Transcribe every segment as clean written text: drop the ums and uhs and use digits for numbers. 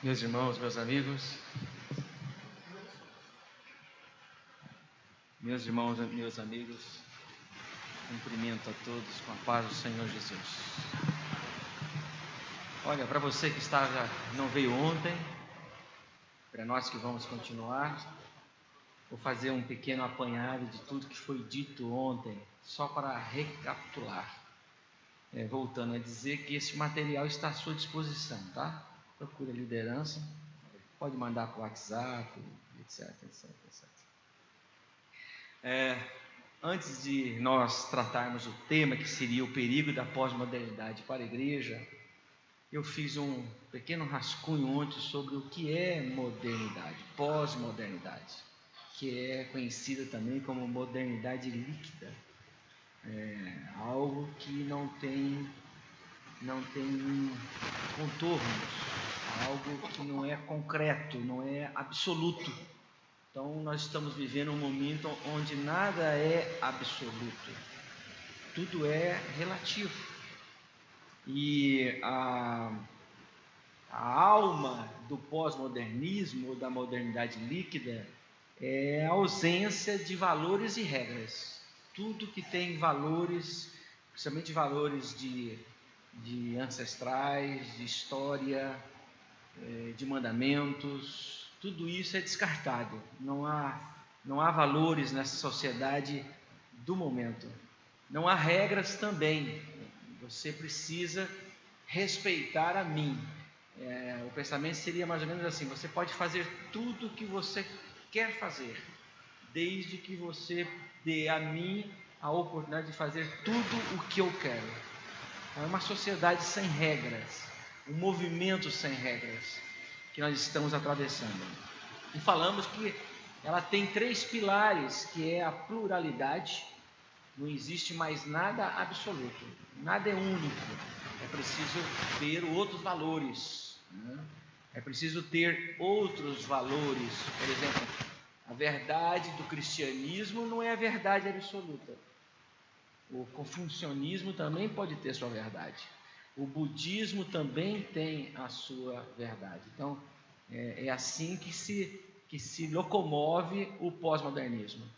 Meus irmãos, meus amigos, cumprimento a todos com a paz do Senhor Jesus. Olha, para você que não veio ontem, para nós que vamos continuar, vou fazer um pequeno apanhado de tudo que foi dito ontem, só para recapitular. Voltando a dizer que esse material está à sua disposição, tá? Procure a liderança, pode mandar para o WhatsApp, etc. Antes de nós tratarmos o tema, que seria o perigo da pós-modernidade para a igreja, eu fiz um pequeno rascunho ontem sobre o que é modernidade, pós-modernidade, que é conhecida também como modernidade líquida. Algo que não tem contornos, algo que não é concreto, não é absoluto. Então nós estamos vivendo um momento onde nada é absoluto, tudo é relativo. E a alma do pós-modernismo, ou da modernidade líquida, é a ausência de valores e regras. Tudo que tem valores, principalmente valores de ancestrais, de história, de mandamentos, tudo isso é descartado. Não há valores nessa sociedade do momento. Não há regras também. Você precisa respeitar a mim. O pensamento seria mais ou menos assim: você pode fazer tudo o que você quer fazer, desde que você dê a mim a oportunidade de fazer tudo o que eu quero. É uma sociedade sem regras, um movimento sem regras que nós estamos atravessando. E falamos que ela tem 3 pilares, que é a pluralidade. Não existe mais nada absoluto, nada é único. É preciso ter outros valores, né? É preciso ter outros valores. Por exemplo, a verdade do cristianismo não é a verdade absoluta. O confucionismo também pode ter sua verdade. O budismo também tem a sua verdade. Então, é assim que se locomove o pós-modernismo.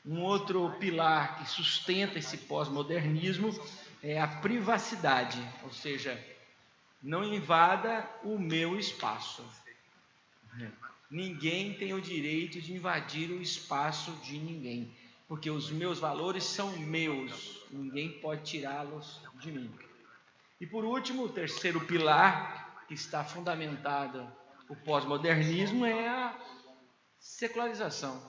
Um outro pilar que sustenta esse pós-modernismo é a privacidade, ou seja, não invada o meu espaço. Ninguém tem o direito de invadir o espaço de ninguém, porque os meus valores são meus, ninguém pode tirá-los de mim. E por último, o terceiro pilar que está fundamentado o pós-modernismo é a secularização,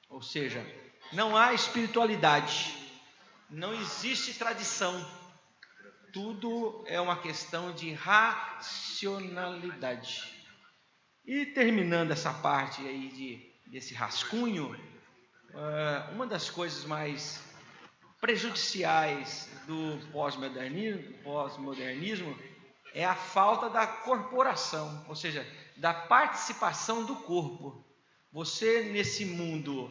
ou seja, não há espiritualidade, não existe tradição, tudo é uma questão de racionalidade. E terminando essa parte aí desse rascunho, uma das coisas mais prejudiciais do pós-modernismo é a falta da corporação, ou seja, da participação do corpo. Você, nesse mundo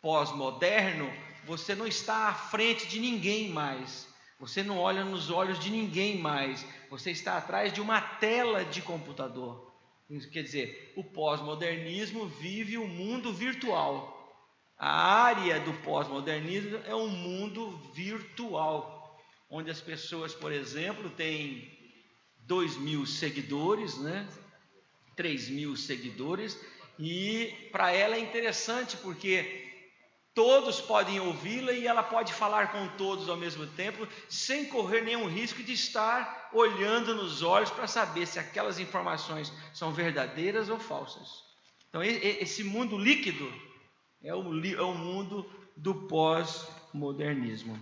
pós-moderno, você não está à frente de ninguém mais, você não olha nos olhos de ninguém mais, você está atrás de uma tela de computador. Isso quer dizer, o pós-modernismo vive um mundo virtual. A área do pós-modernismo é um mundo virtual, onde as pessoas, por exemplo, têm 2.000 seguidores, 3.000 seguidores, e para ela é interessante porque todos podem ouvi-la e ela pode falar com todos ao mesmo tempo, sem correr nenhum risco de estar olhando nos olhos para saber se aquelas informações são verdadeiras ou falsas. Então, esse mundo líquido é o mundo do pós-modernismo.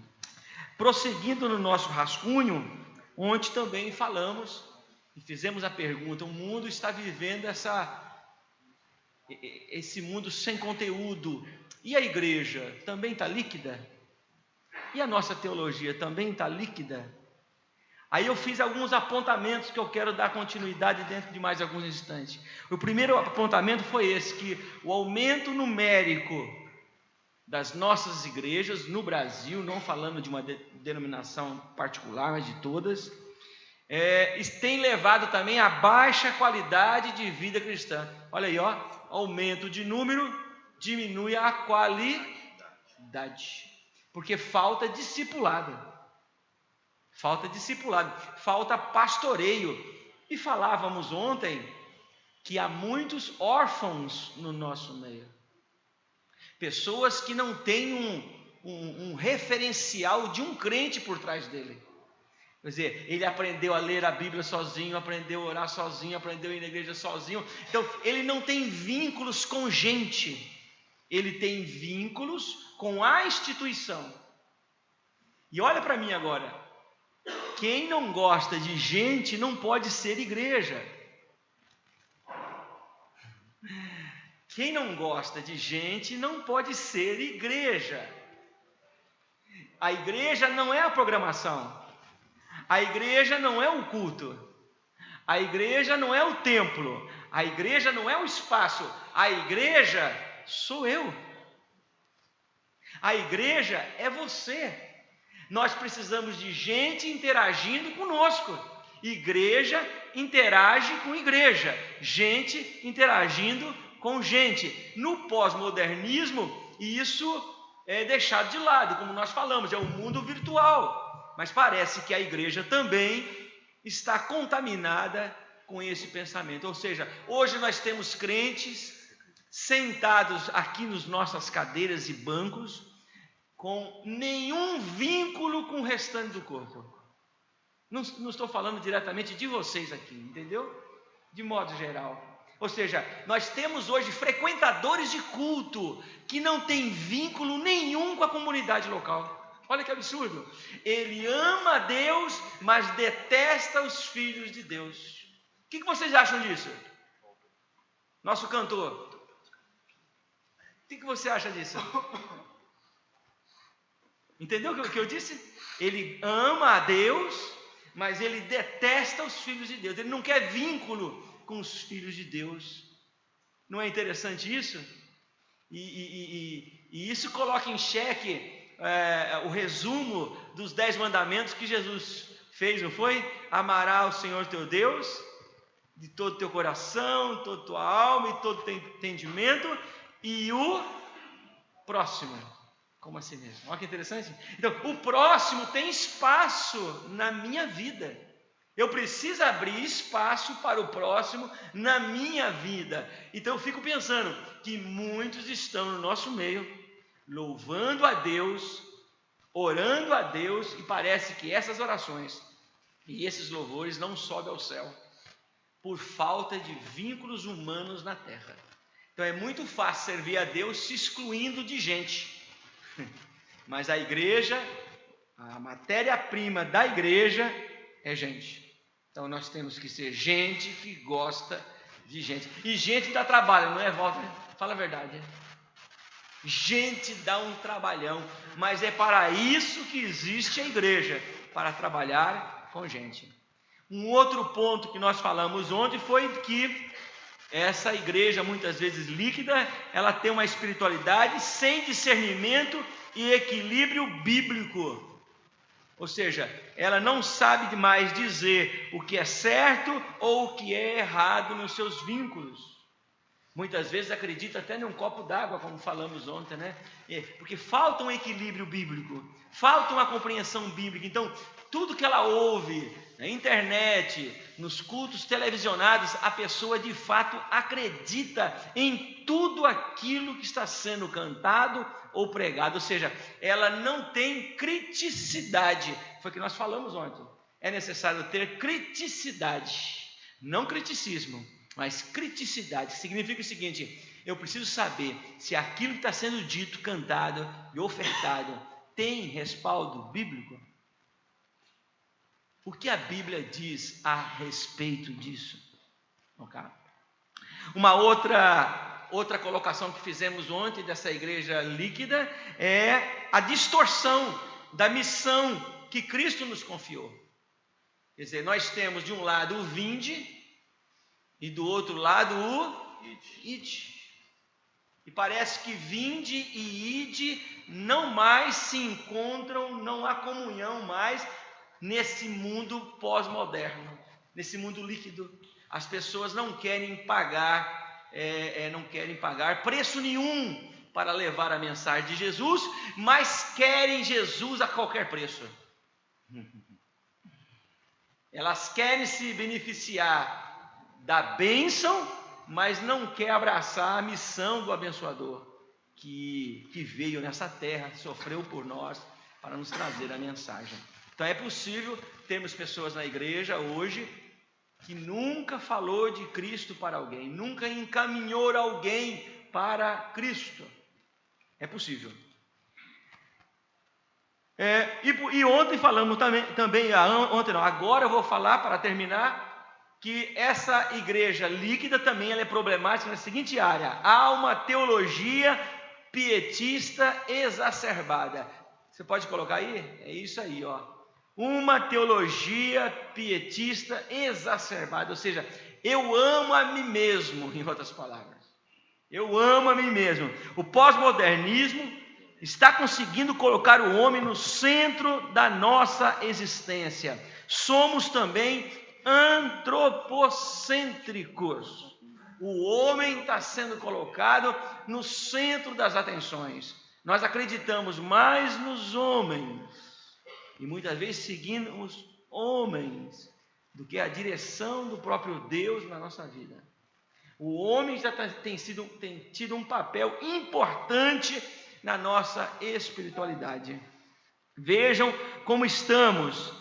Prosseguindo no nosso rascunho, onde também falamos e fizemos a pergunta: o mundo está vivendo esse mundo sem conteúdo, e a igreja também está líquida? E a nossa teologia também está líquida? Aí eu fiz alguns apontamentos que eu quero dar continuidade dentro de mais alguns instantes. O primeiro apontamento foi esse, que o aumento numérico das nossas igrejas no Brasil, não falando de uma denominação particular, mas de todas, tem levado também a baixa qualidade de vida cristã. Olha aí, aumento de número, diminui a qualidade, porque falta discipulado, falta pastoreio. E falávamos ontem que há muitos órfãos no nosso meio, pessoas que não têm um referencial de um crente por trás dele. Quer dizer, ele aprendeu a ler a Bíblia sozinho, aprendeu a orar sozinho, aprendeu a ir na igreja sozinho. Então, ele não tem vínculos com gente, ele tem vínculos com a instituição. E olha para mim agora, quem não gosta de gente não pode ser igreja. Quem não gosta de gente não pode ser igreja. A igreja não é a programação. A igreja não é o culto, a igreja não é o templo, a igreja não é o espaço, a igreja sou eu, a igreja é você. Nós precisamos de gente interagindo conosco. Igreja interage com igreja, gente interagindo com gente. No pós-modernismo, isso é deixado de lado, como nós falamos, é um mundo virtual. Mas parece que a igreja também está contaminada com esse pensamento. Ou seja, hoje nós temos crentes sentados aqui nas nossas cadeiras e bancos, com nenhum vínculo com o restante do corpo. Não estou falando diretamente de vocês aqui, entendeu? De modo geral. Ou seja, nós temos hoje frequentadores de culto que não têm vínculo nenhum com a comunidade local. Olha que absurdo. Ele ama a Deus, mas detesta os filhos de Deus. O que vocês acham disso? Nosso cantor. O que você acha disso? Entendeu o que eu disse? Ele ama a Deus, mas ele detesta os filhos de Deus. Ele não quer vínculo com os filhos de Deus. Não é interessante isso? E isso coloca em xeque o resumo dos 10 mandamentos que Jesus fez, não foi? Amarás o Senhor teu Deus de todo o teu coração, toda a tua alma e todo o teu entendimento, e o próximo como a si mesmo. Olha que interessante. Então, o próximo tem espaço na minha vida. Eu preciso abrir espaço para o próximo na minha vida. Então eu fico pensando que muitos estão no nosso meio louvando a Deus, orando a Deus, e parece que essas orações e esses louvores não sobem ao céu por falta de vínculos humanos na terra. Então é muito fácil servir a Deus se excluindo de gente. Mas a igreja, a matéria-prima da igreja é gente. Então nós temos que ser gente que gosta de gente. E gente dá trabalho, não é, Walter? Fala a verdade. Gente dá um trabalhão, mas é para isso que existe a igreja, para trabalhar com gente. Um outro ponto que nós falamos ontem foi que essa igreja, muitas vezes líquida, ela tem uma espiritualidade sem discernimento e equilíbrio bíblico. Ou seja, ela não sabe mais dizer o que é certo ou o que é errado nos seus vínculos. Muitas vezes acredita até num copo d'água, como falamos ontem, né? Porque falta um equilíbrio bíblico, falta uma compreensão bíblica. Então, tudo que ela ouve na internet, nos cultos televisionados, a pessoa de fato acredita em tudo aquilo que está sendo cantado ou pregado. Ou seja, ela não tem criticidade. Foi o que nós falamos ontem. É necessário ter criticidade, não criticismo. Mas criticidade significa o seguinte: eu preciso saber se aquilo que está sendo dito, cantado e ofertado tem respaldo bíblico. O que a Bíblia diz a respeito disso? Okay. Uma outra colocação que fizemos ontem dessa igreja líquida é a distorção da missão que Cristo nos confiou. Quer dizer, nós temos de um lado o vinde, e do outro lado o ide. E parece que vinde e ide não mais se encontram, não há comunhão mais. nesse mundo pós-moderno, nesse mundo líquido. As pessoas não querem pagar preço nenhum para levar a mensagem de Jesus, mas querem Jesus a qualquer preço. Elas querem se beneficiar da bênção, mas não querem abraçar a missão do abençoador, que veio nessa terra, sofreu por nós, para nos trazer a mensagem. Então é possível termos pessoas na igreja hoje que nunca falou de Cristo para alguém, nunca encaminhou alguém para Cristo. É possível. E ontem falamos agora eu vou falar, para terminar, que essa igreja líquida também ela é problemática na seguinte área: há uma teologia pietista exacerbada. Você pode colocar aí? É isso aí, ó. Uma teologia pietista exacerbada, ou seja, eu amo a mim mesmo, em outras palavras. Eu amo a mim mesmo. O pós-modernismo está conseguindo colocar o homem no centro da nossa existência. Somos também antropocêntricos. O homem está sendo colocado no centro das atenções. Nós acreditamos mais nos homens e muitas vezes seguimos homens do que a direção do próprio Deus na nossa vida. O homem já tem tido um papel importante na nossa espiritualidade. Vejam como estamos.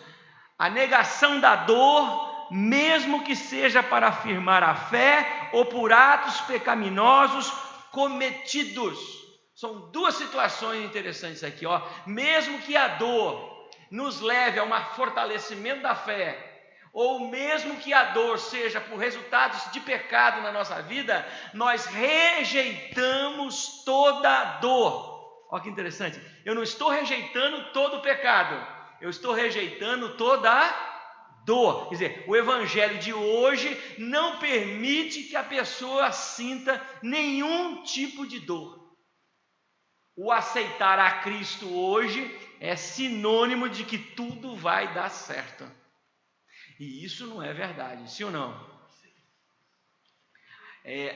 A negação da dor, mesmo que seja para afirmar a fé ou por atos pecaminosos cometidos. São duas situações interessantes aqui, ó. Mesmo que a dor nos leve a um fortalecimento da fé, ou mesmo que a dor seja por resultados de pecado na nossa vida, nós rejeitamos toda a dor. Olha que interessante, eu não estou rejeitando todo o pecado, eu estou rejeitando toda a dor. Quer dizer, o evangelho de hoje não permite que a pessoa sinta nenhum tipo de dor. O aceitar a Cristo hoje é sinônimo de que tudo vai dar certo. E isso não é verdade, sim ou não?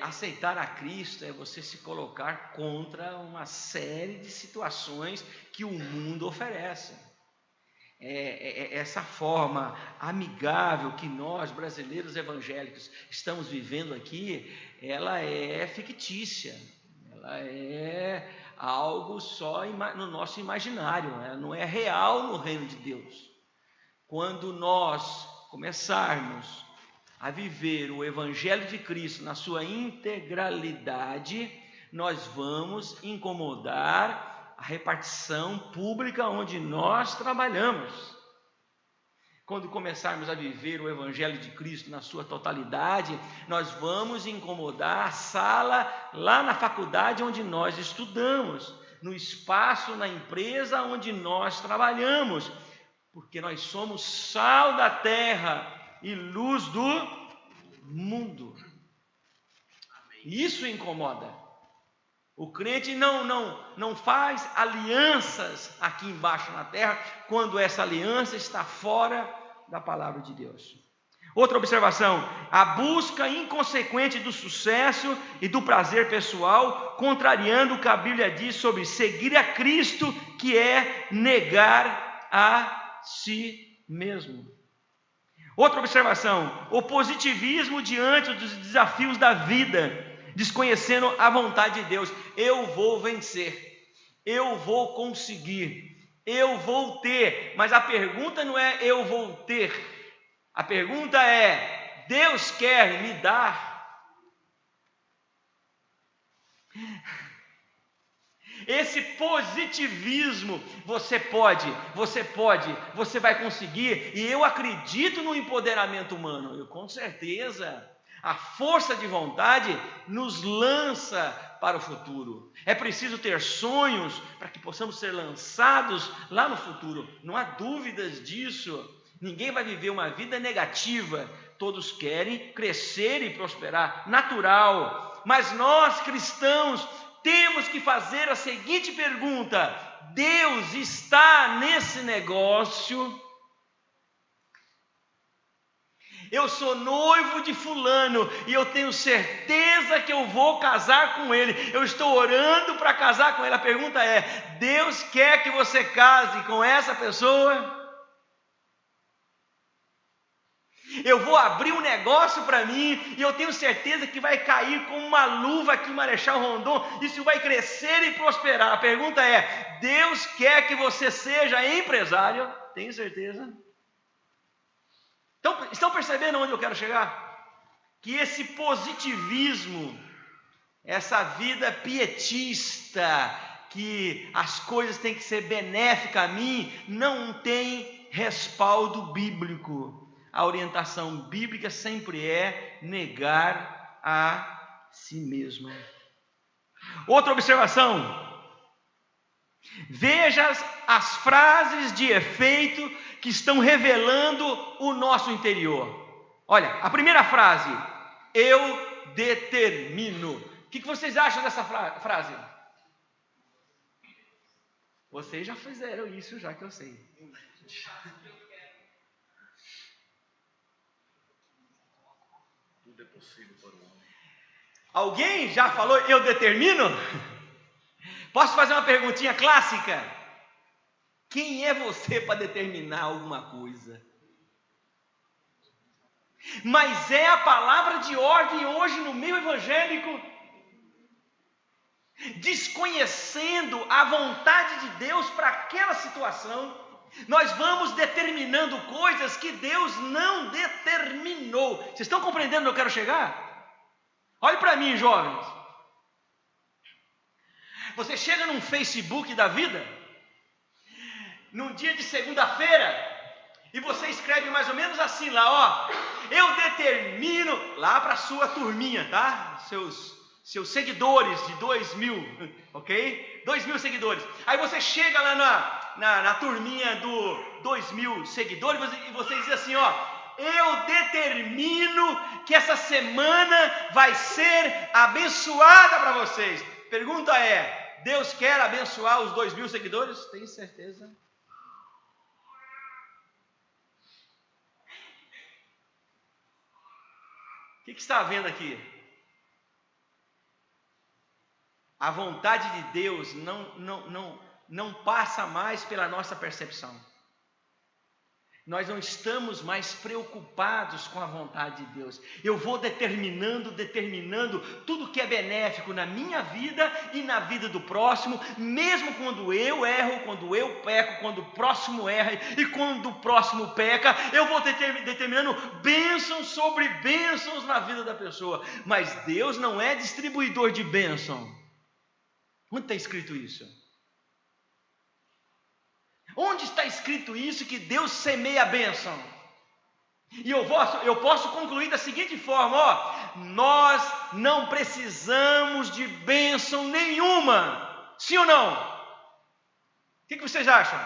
Aceitar a Cristo é você se colocar contra uma série de situações que o mundo oferece. Essa forma amigável que nós, brasileiros evangélicos, estamos vivendo aqui, ela é fictícia, ela é algo só no nosso imaginário, ela não é real no reino de Deus. Quando nós começarmos a viver o Evangelho de Cristo na sua integralidade, nós vamos incomodar a repartição pública onde nós trabalhamos. Quando começarmos a viver o Evangelho de Cristo na sua totalidade, nós vamos incomodar a sala lá na faculdade onde nós estudamos, no espaço, na empresa onde nós trabalhamos, porque nós somos sal da terra e luz do mundo. Isso incomoda. O crente não faz alianças aqui embaixo na terra quando essa aliança está fora da palavra de Deus. Outra observação: a busca inconsequente do sucesso e do prazer pessoal, contrariando o que a Bíblia diz sobre seguir a Cristo, que é negar a si mesmo. Outra observação: o positivismo diante dos desafios da vida, desconhecendo a vontade de Deus. Eu vou vencer, eu vou conseguir, eu vou ter. Mas a pergunta não é eu vou ter, a pergunta é: Deus quer me dar? Esse positivismo, você vai conseguir, e eu acredito no empoderamento humano, com certeza. A força de vontade nos lança para o futuro. É preciso ter sonhos para que possamos ser lançados lá no futuro. Não há dúvidas disso. Ninguém vai viver uma vida negativa. Todos querem crescer e prosperar, natural. Mas nós, cristãos, temos que fazer a seguinte pergunta: Deus está nesse negócio? Eu sou noivo de fulano e eu tenho certeza que eu vou casar com ele. Eu estou orando para casar com ele. A pergunta é: Deus quer que você case com essa pessoa? Eu vou abrir um negócio para mim e eu tenho certeza que vai cair como uma luva aqui em Marechal Rondon. Isso vai crescer e prosperar. A pergunta é: Deus quer que você seja empresário? Tenho certeza. Então, estão percebendo onde eu quero chegar? Que esse positivismo, essa vida pietista, que as coisas têm que ser benéficas a mim, não tem respaldo bíblico. A orientação bíblica sempre é negar a si mesmo. Outra observação. Veja as frases de efeito que estão revelando o nosso interior. Olha, a primeira frase: eu determino. O que vocês acham dessa frase? Vocês já fizeram isso, já que eu sei. Tudo é possível para o homem. Alguém já falou eu determino? Posso fazer uma perguntinha clássica? Quem é você para determinar alguma coisa? Mas é a palavra de ordem hoje no meio evangélico, desconhecendo a vontade de Deus para aquela situação. Nós vamos determinando coisas que Deus não determinou. Vocês estão compreendendo onde eu quero chegar? Olhe para mim, jovens. Você chega num Facebook da vida, num dia de segunda-feira, e você escreve mais ou menos assim lá, ó: eu determino, lá para a sua turminha, tá? Seus seguidores de 2.000, ok? 2.000 seguidores. Aí você chega lá na turminha do 2.000 seguidores e você diz assim, ó: eu determino que essa semana vai ser abençoada para vocês. Pergunta é: Deus quer abençoar os 2.000 seguidores? Tem certeza? O que está havendo aqui? A vontade de Deus não passa mais pela nossa percepção. Nós não estamos mais preocupados com a vontade de Deus. Eu vou determinando tudo que é benéfico na minha vida e na vida do próximo, mesmo quando eu erro, quando eu peco, quando o próximo erra e quando o próximo peca, eu vou determinando bênçãos sobre bênçãos na vida da pessoa. Mas Deus não é distribuidor de bênção. Onde está escrito isso? Onde está escrito isso que Deus semeia a bênção? E eu posso concluir da seguinte forma, ó: nós não precisamos de bênção nenhuma. Sim ou não? O que vocês acham?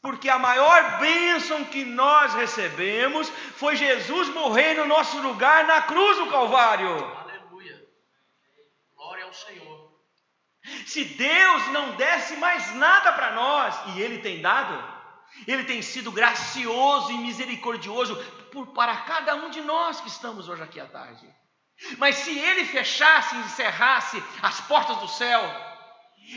Porque a maior bênção que nós recebemos foi Jesus morrer no nosso lugar na cruz do Calvário. Aleluia. Glória ao Senhor. Se Deus não desse mais nada para nós, e Ele tem dado, Ele tem sido gracioso e misericordioso para cada um de nós que estamos hoje aqui à tarde. Mas se Ele fechasse e encerrasse as portas do céu,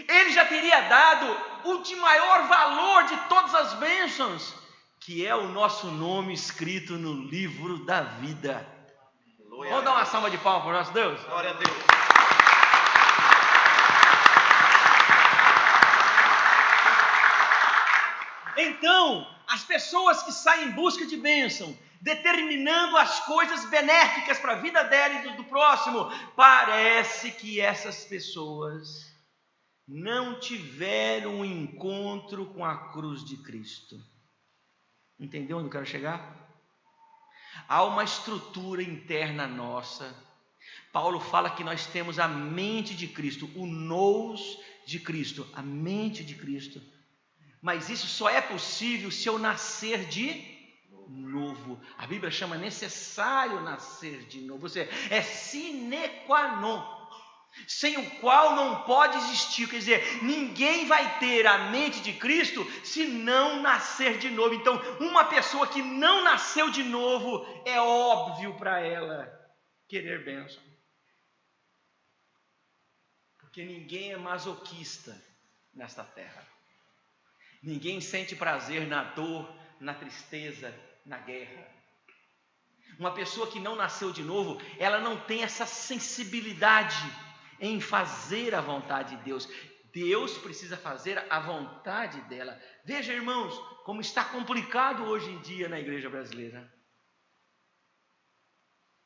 Ele já teria dado o de maior valor de todas as bênçãos, que é o nosso nome escrito no livro da vida. Vamos dar uma salva de palmas para o nosso Deus? Glória a Deus. Então, as pessoas que saem em busca de bênção, determinando as coisas benéficas para a vida dela e do próximo, parece que essas pessoas não tiveram um encontro com a cruz de Cristo. Entendeu onde eu quero chegar? Há uma estrutura interna nossa. Paulo fala que nós temos a mente de Cristo, o nous de Cristo, a mente de Cristo. Mas isso só é possível se eu nascer de novo. A Bíblia chama necessário nascer de novo. É sine qua non. sem o qual não pode existir. Quer dizer, ninguém vai ter a mente de Cristo se não nascer de novo. Então, uma pessoa que não nasceu de novo, é óbvio para ela querer bênção. Porque ninguém é masoquista nesta terra. Ninguém sente prazer na dor, na tristeza, na guerra. Uma pessoa que não nasceu de novo, ela não tem essa sensibilidade em fazer a vontade de Deus. Deus precisa fazer a vontade dela. Veja, irmãos, como está complicado hoje em dia na igreja brasileira.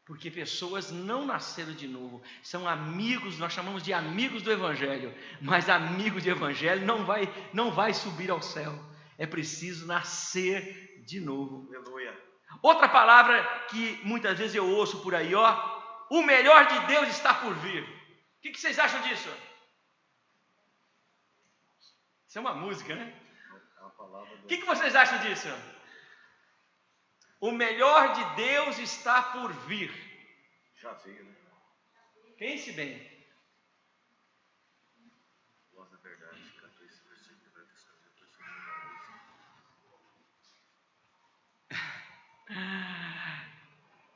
Porque pessoas não nasceram de novo, são amigos, nós chamamos de amigos do Evangelho, mas amigo de Evangelho não vai subir ao céu. É preciso nascer de novo. Aleluia. Outra palavra que muitas vezes eu ouço por aí, o melhor de Deus está por vir. O que vocês acham disso? Isso é uma música, né? O que vocês acham disso? O melhor de Deus está por vir. Já veio, né? Pense bem. Voz da verdade, 14, versículo 47.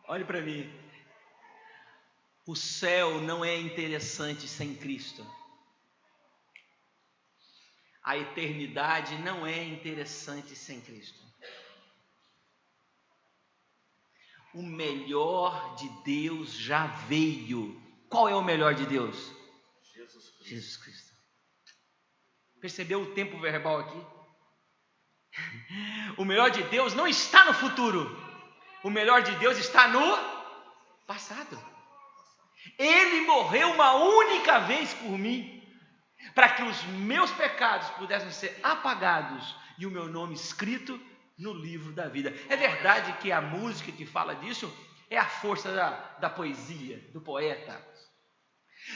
Olhe para mim. O céu não é interessante sem Cristo. A eternidade não é interessante sem Cristo. O melhor de Deus já veio. Qual é o melhor de Deus? Jesus Cristo. Percebeu o tempo verbal aqui? O melhor de Deus não está no futuro. O melhor de Deus está no passado. Ele morreu uma única vez por mim, para que os meus pecados pudessem ser apagados e o meu nome escrito no livro da vida. É verdade que a música que fala disso é a força da poesia, do poeta.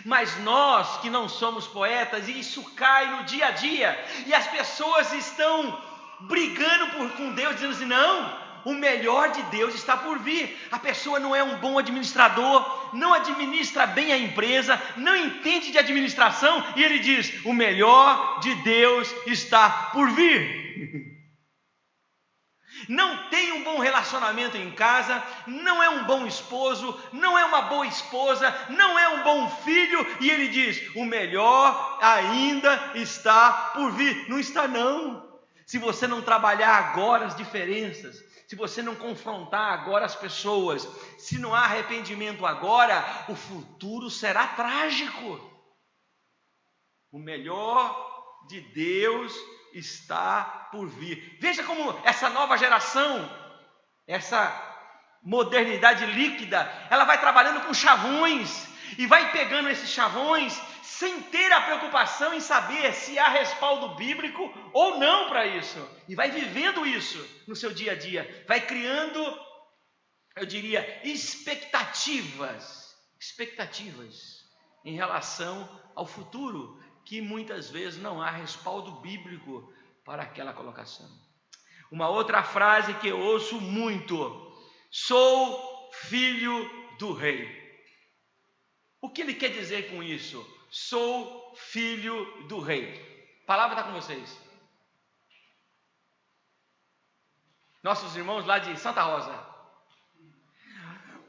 Mas nós que não somos poetas, e isso cai no dia a dia, e as pessoas estão brigando com Deus, dizendo assim: não, o melhor de Deus está por vir. A pessoa não é um bom administrador, não administra bem a empresa, não entende de administração, e ele diz: o melhor de Deus está por vir. Não tem um bom relacionamento em casa, não é um bom esposo, não é uma boa esposa, não é um bom filho, e ele diz: o melhor ainda está por vir. Não está, não. Se você não trabalhar agora as diferenças, se você não confrontar agora as pessoas, se não há arrependimento agora, o futuro será trágico. O melhor de Deus está por vir. Veja como essa nova geração, essa modernidade líquida, ela vai trabalhando com chavões, e vai pegando esses chavões, sem ter a preocupação em saber se há respaldo bíblico ou não para isso, e vai vivendo isso no seu dia a dia, vai criando, eu diria, expectativas em relação ao futuro, que muitas vezes não há respaldo bíblico para aquela colocação. Uma outra frase que eu ouço muito: sou filho do rei. O que ele quer dizer com isso? Sou filho do rei. A palavra está com vocês. Nossos irmãos lá de Santa Rosa.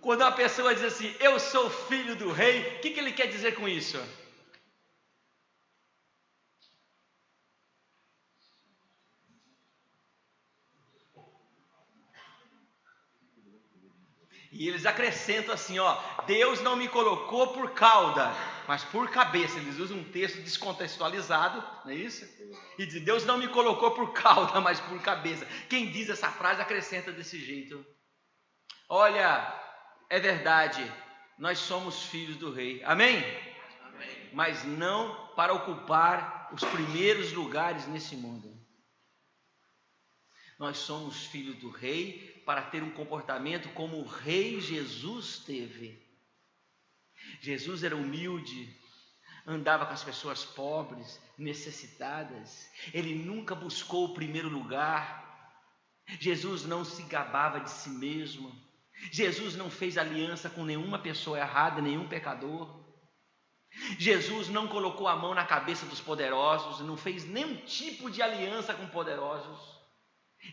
Quando uma pessoa diz assim: eu sou filho do rei, o que ele quer dizer com isso? E eles acrescentam assim, Deus não me colocou por cauda, mas por cabeça. Eles usam um texto descontextualizado, não é isso? E diz: Deus não me colocou por cauda, mas por cabeça. Quem diz essa frase acrescenta desse jeito. Olha, é verdade, nós somos filhos do rei, amém? Amém. Mas não para ocupar os primeiros lugares nesse mundo. Nós somos filhos do rei para ter um comportamento como o rei Jesus teve. Jesus era humilde, andava com as pessoas pobres, necessitadas. Ele nunca buscou o primeiro lugar. Jesus não se gabava de si mesmo. Jesus não fez aliança com nenhuma pessoa errada, nenhum pecador. Jesus não colocou a mão na cabeça dos poderosos, não fez nenhum tipo de aliança com poderosos.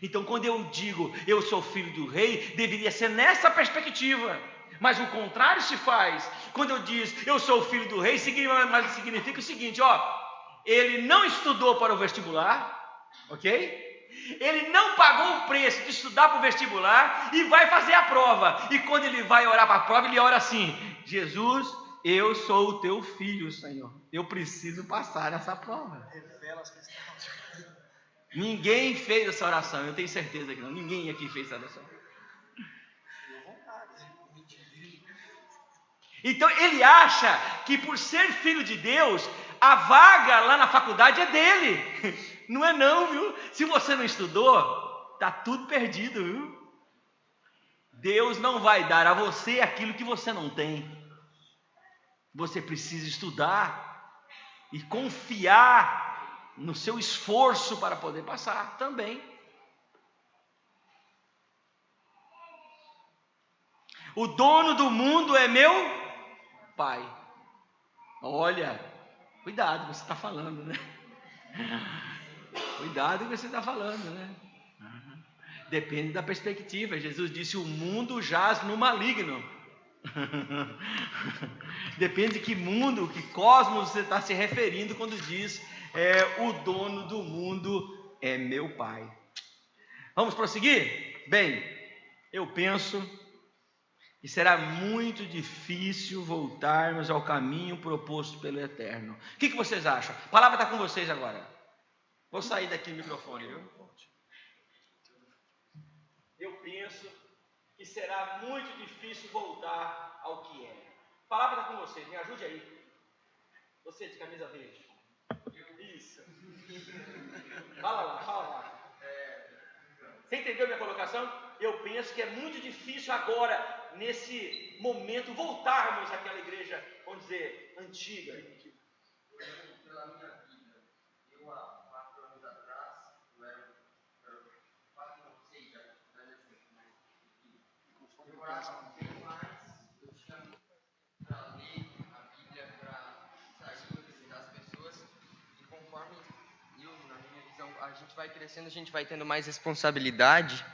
Então, quando eu digo eu sou filho do rei, deveria ser nessa perspectiva. Mas o contrário se faz. Quando eu digo eu sou o filho do rei, significa o seguinte, ele não estudou para o vestibular, ok? Ele não pagou o preço de estudar para o vestibular e vai fazer a prova. E quando ele vai orar para a prova, ele ora assim: Jesus, eu sou o teu filho, Senhor. Eu preciso passar nessa prova. Ninguém fez essa oração, eu tenho certeza que não. Ninguém aqui fez essa oração. Então ele acha que por ser filho de Deus, a vaga lá na faculdade é dele. Não é não, viu? Se você não estudou, tá tudo perdido, viu? Deus não vai dar a você aquilo que você não tem. Você precisa estudar e confiar no seu esforço para poder passar também. O dono do mundo é meu Pai. Olha, cuidado com o que você está falando, né? Cuidado com o que você está falando, né? Depende da perspectiva. Jesus disse: o mundo jaz no maligno. Depende de que mundo, que cosmos você está se referindo quando diz o dono do mundo é meu Pai. Vamos prosseguir? Bem, eu penso que será muito difícil voltarmos ao caminho proposto pelo Eterno. O que vocês acham? A palavra está com vocês agora. Vou sair daqui do microfone, viu? Eu penso que será muito difícil voltar ao que é. A palavra está com vocês, me ajude aí. Você de camisa verde. Isso. Fala lá. Você entendeu minha colocação? Eu penso que é muito difícil agora, nesse momento, voltarmos àquela igreja, vamos dizer, antiga. Pela minha vida, eu há 4 anos atrás, eu era 4 não, 6 já, eu orava bem mais, eu tinha para ler a Bíblia, para sair para visitar as pessoas, e conforme eu, na minha visão, a gente vai crescendo, a gente vai tendo mais responsabilidade,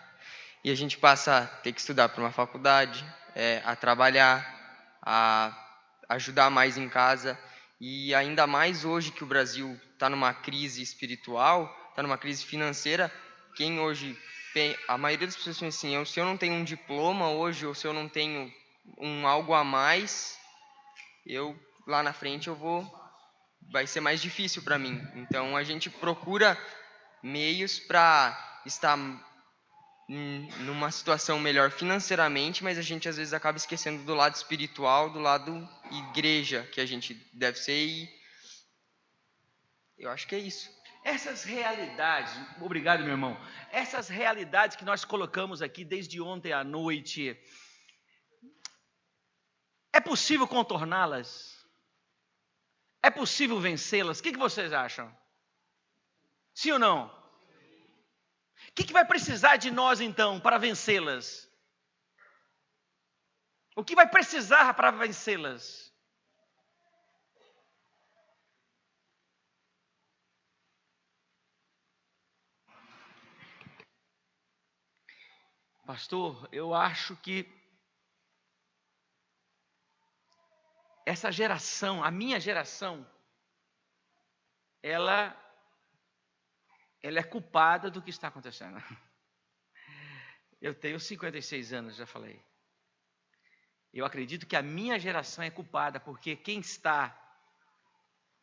e a gente passa a ter que estudar para uma faculdade, a trabalhar, a ajudar mais em casa, e ainda mais hoje que o Brasil está numa crise espiritual, está numa crise financeira, quem hoje tem, a maioria das pessoas pensa assim, se eu não tenho um diploma hoje, ou se eu não tenho algo a mais, eu lá na frente vai ser mais difícil para mim. Então a gente procura meios para estar numa situação melhor financeiramente, mas a gente às vezes acaba esquecendo do lado espiritual, do lado igreja que a gente deve ser, e eu acho que é isso. Essas realidades, obrigado meu irmão, essas realidades que nós colocamos aqui desde ontem à noite, é possível contorná-las? É possível vencê-las? O que vocês acham? Sim ou não? O que vai precisar de nós então para vencê-las? O que vai precisar para vencê-las? Pastor, eu acho que essa geração, a minha geração, ela é culpada do que está acontecendo. Eu tenho 56 anos, já falei. Eu acredito que a minha geração é culpada, porque quem está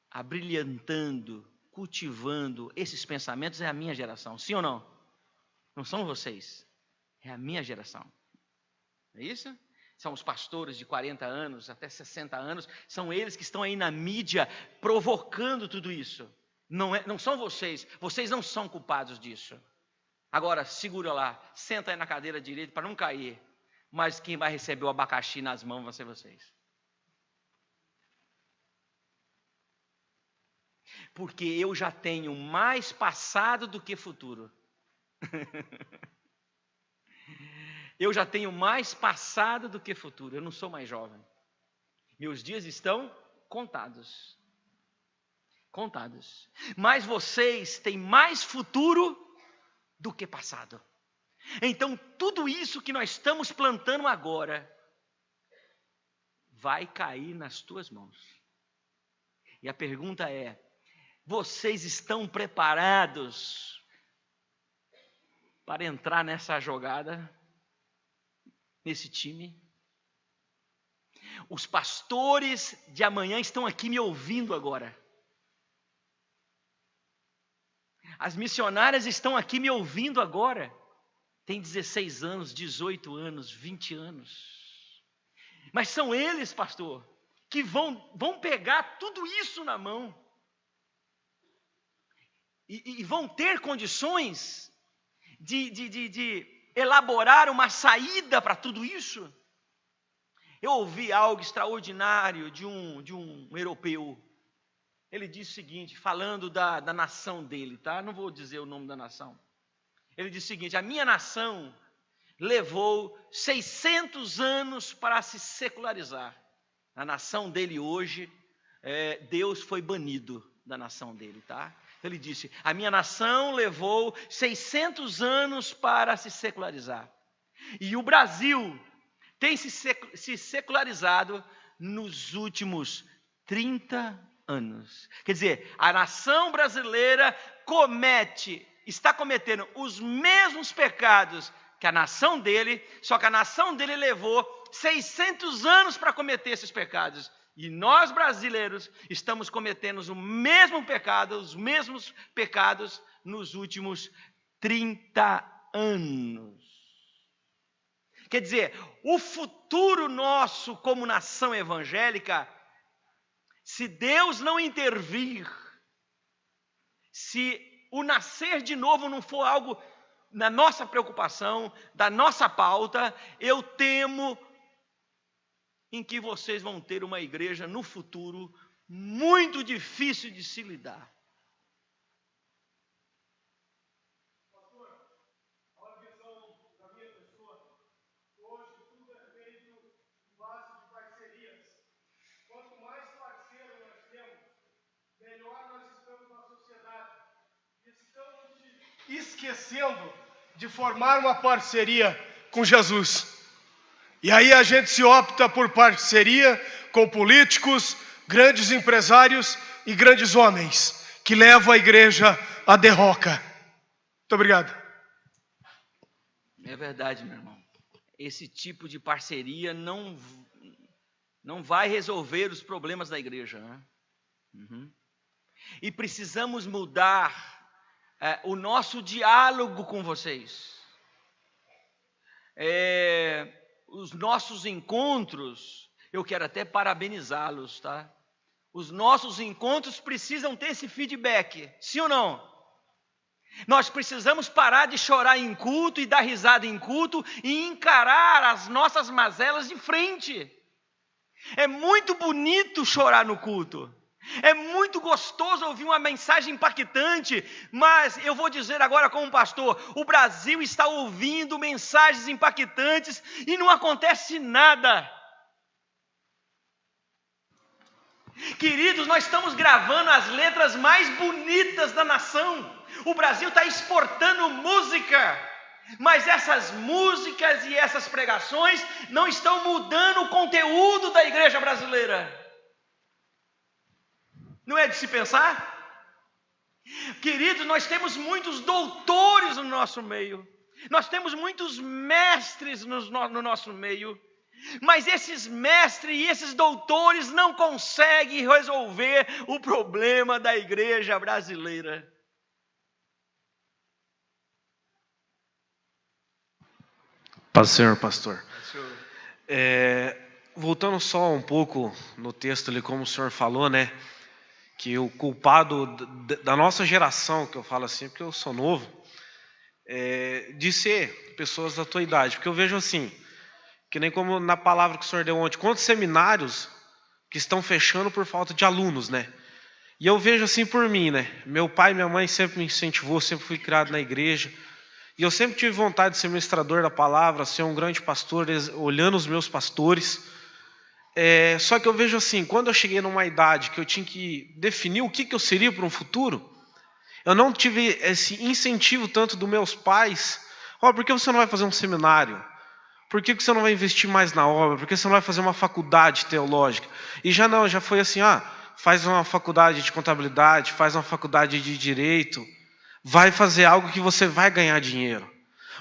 abrilhantando, cultivando esses pensamentos é a minha geração. Sim ou não? Não são vocês. É a minha geração. Não é isso? São os pastores de 40 anos até 60 anos. São eles que estão aí na mídia provocando tudo isso. Não são vocês. Vocês não são culpados disso. Agora, segura lá. Senta aí na cadeira direita para não cair. Mas quem vai receber o abacaxi nas mãos vão ser vocês. Porque eu já tenho mais passado do que futuro. Eu já tenho mais passado do que futuro. Eu não sou mais jovem. Meus dias estão contados. Contados. Mas vocês têm mais futuro do que passado. Então, tudo isso que nós estamos plantando agora vai cair nas tuas mãos. E a pergunta é: vocês estão preparados para entrar nessa jogada, nesse time? Os pastores de amanhã estão aqui me ouvindo agora. As missionárias estão aqui me ouvindo agora. Tem 16 anos, 18 anos, 20 anos. Mas são eles, pastor, que vão pegar tudo isso na mão. E vão ter condições de elaborar uma saída para tudo isso. Eu ouvi algo extraordinário de um europeu. Ele disse o seguinte, falando da nação dele, tá? Não vou dizer o nome da nação. Ele disse o seguinte: a minha nação levou 600 anos para se secularizar. A nação dele hoje, Deus foi banido da nação dele, tá? Ele disse: a minha nação levou 600 anos para se secularizar. E o Brasil tem se secularizado nos últimos 30 anos. Quer dizer, a nação brasileira está cometendo os mesmos pecados que a nação dele, só que a nação dele levou 600 anos para cometer esses pecados. E nós brasileiros estamos cometendo o mesmo pecado, os mesmos pecados nos últimos 30 anos. Quer dizer, o futuro nosso como nação evangélica, se Deus não intervir, se o nascer de novo não for algo na nossa preocupação, da nossa pauta, eu temo em que vocês vão ter uma igreja no futuro muito difícil de se lidar. Pastor, a visão da minha pessoa, hoje tudo é feito em base de parcerias. Quanto mais parceiro nós temos, melhor nós estamos na sociedade. Estamos esquecendo de formar uma parceria com Jesus. E aí a gente se opta por parceria com políticos, grandes empresários e grandes homens, que levam a igreja à derroca. Muito obrigado. É verdade, meu irmão. Esse tipo de parceria não vai resolver os problemas da igreja, né? E precisamos mudar o nosso diálogo com vocês. Os nossos encontros, eu quero até parabenizá-los, tá? Os nossos encontros precisam ter esse feedback, sim ou não? Nós precisamos parar de chorar em culto e dar risada em culto e encarar as nossas mazelas de frente. É muito bonito chorar no culto. É muito gostoso ouvir uma mensagem impactante, mas eu vou dizer agora como pastor, o Brasil está ouvindo mensagens impactantes e não acontece nada. Queridos, nós estamos gravando as letras mais bonitas da nação. O Brasil está exportando música, mas essas músicas e essas pregações não estão mudando o conteúdo da igreja brasileira. Não é de se pensar? Queridos, nós temos muitos doutores no nosso meio. Nós temos muitos mestres no nosso meio. Mas esses mestres e esses doutores não conseguem resolver o problema da igreja brasileira. Paz do Senhor, pastor. Voltando só um pouco no texto ali, como o senhor falou, né? Que o culpado da nossa geração, que eu falo assim, porque eu sou novo, de ser pessoas da tua idade. Porque eu vejo assim, que nem como na palavra que o senhor deu ontem, quantos seminários que estão fechando por falta de alunos, né? E eu vejo assim por mim, né? Meu pai e minha mãe sempre me incentivou, sempre fui criado na igreja. E eu sempre tive vontade de ser ministrador da palavra, ser um grande pastor, olhando os meus pastores. Só que eu vejo assim, quando eu cheguei numa idade que eu tinha que definir o que eu seria para um futuro, eu não tive esse incentivo tanto dos meus pais. Por que você não vai fazer um seminário? Por que você não vai investir mais na obra? Por que você não vai fazer uma faculdade teológica? E já foi assim, faz uma faculdade de contabilidade, faz uma faculdade de direito, vai fazer algo que você vai ganhar dinheiro.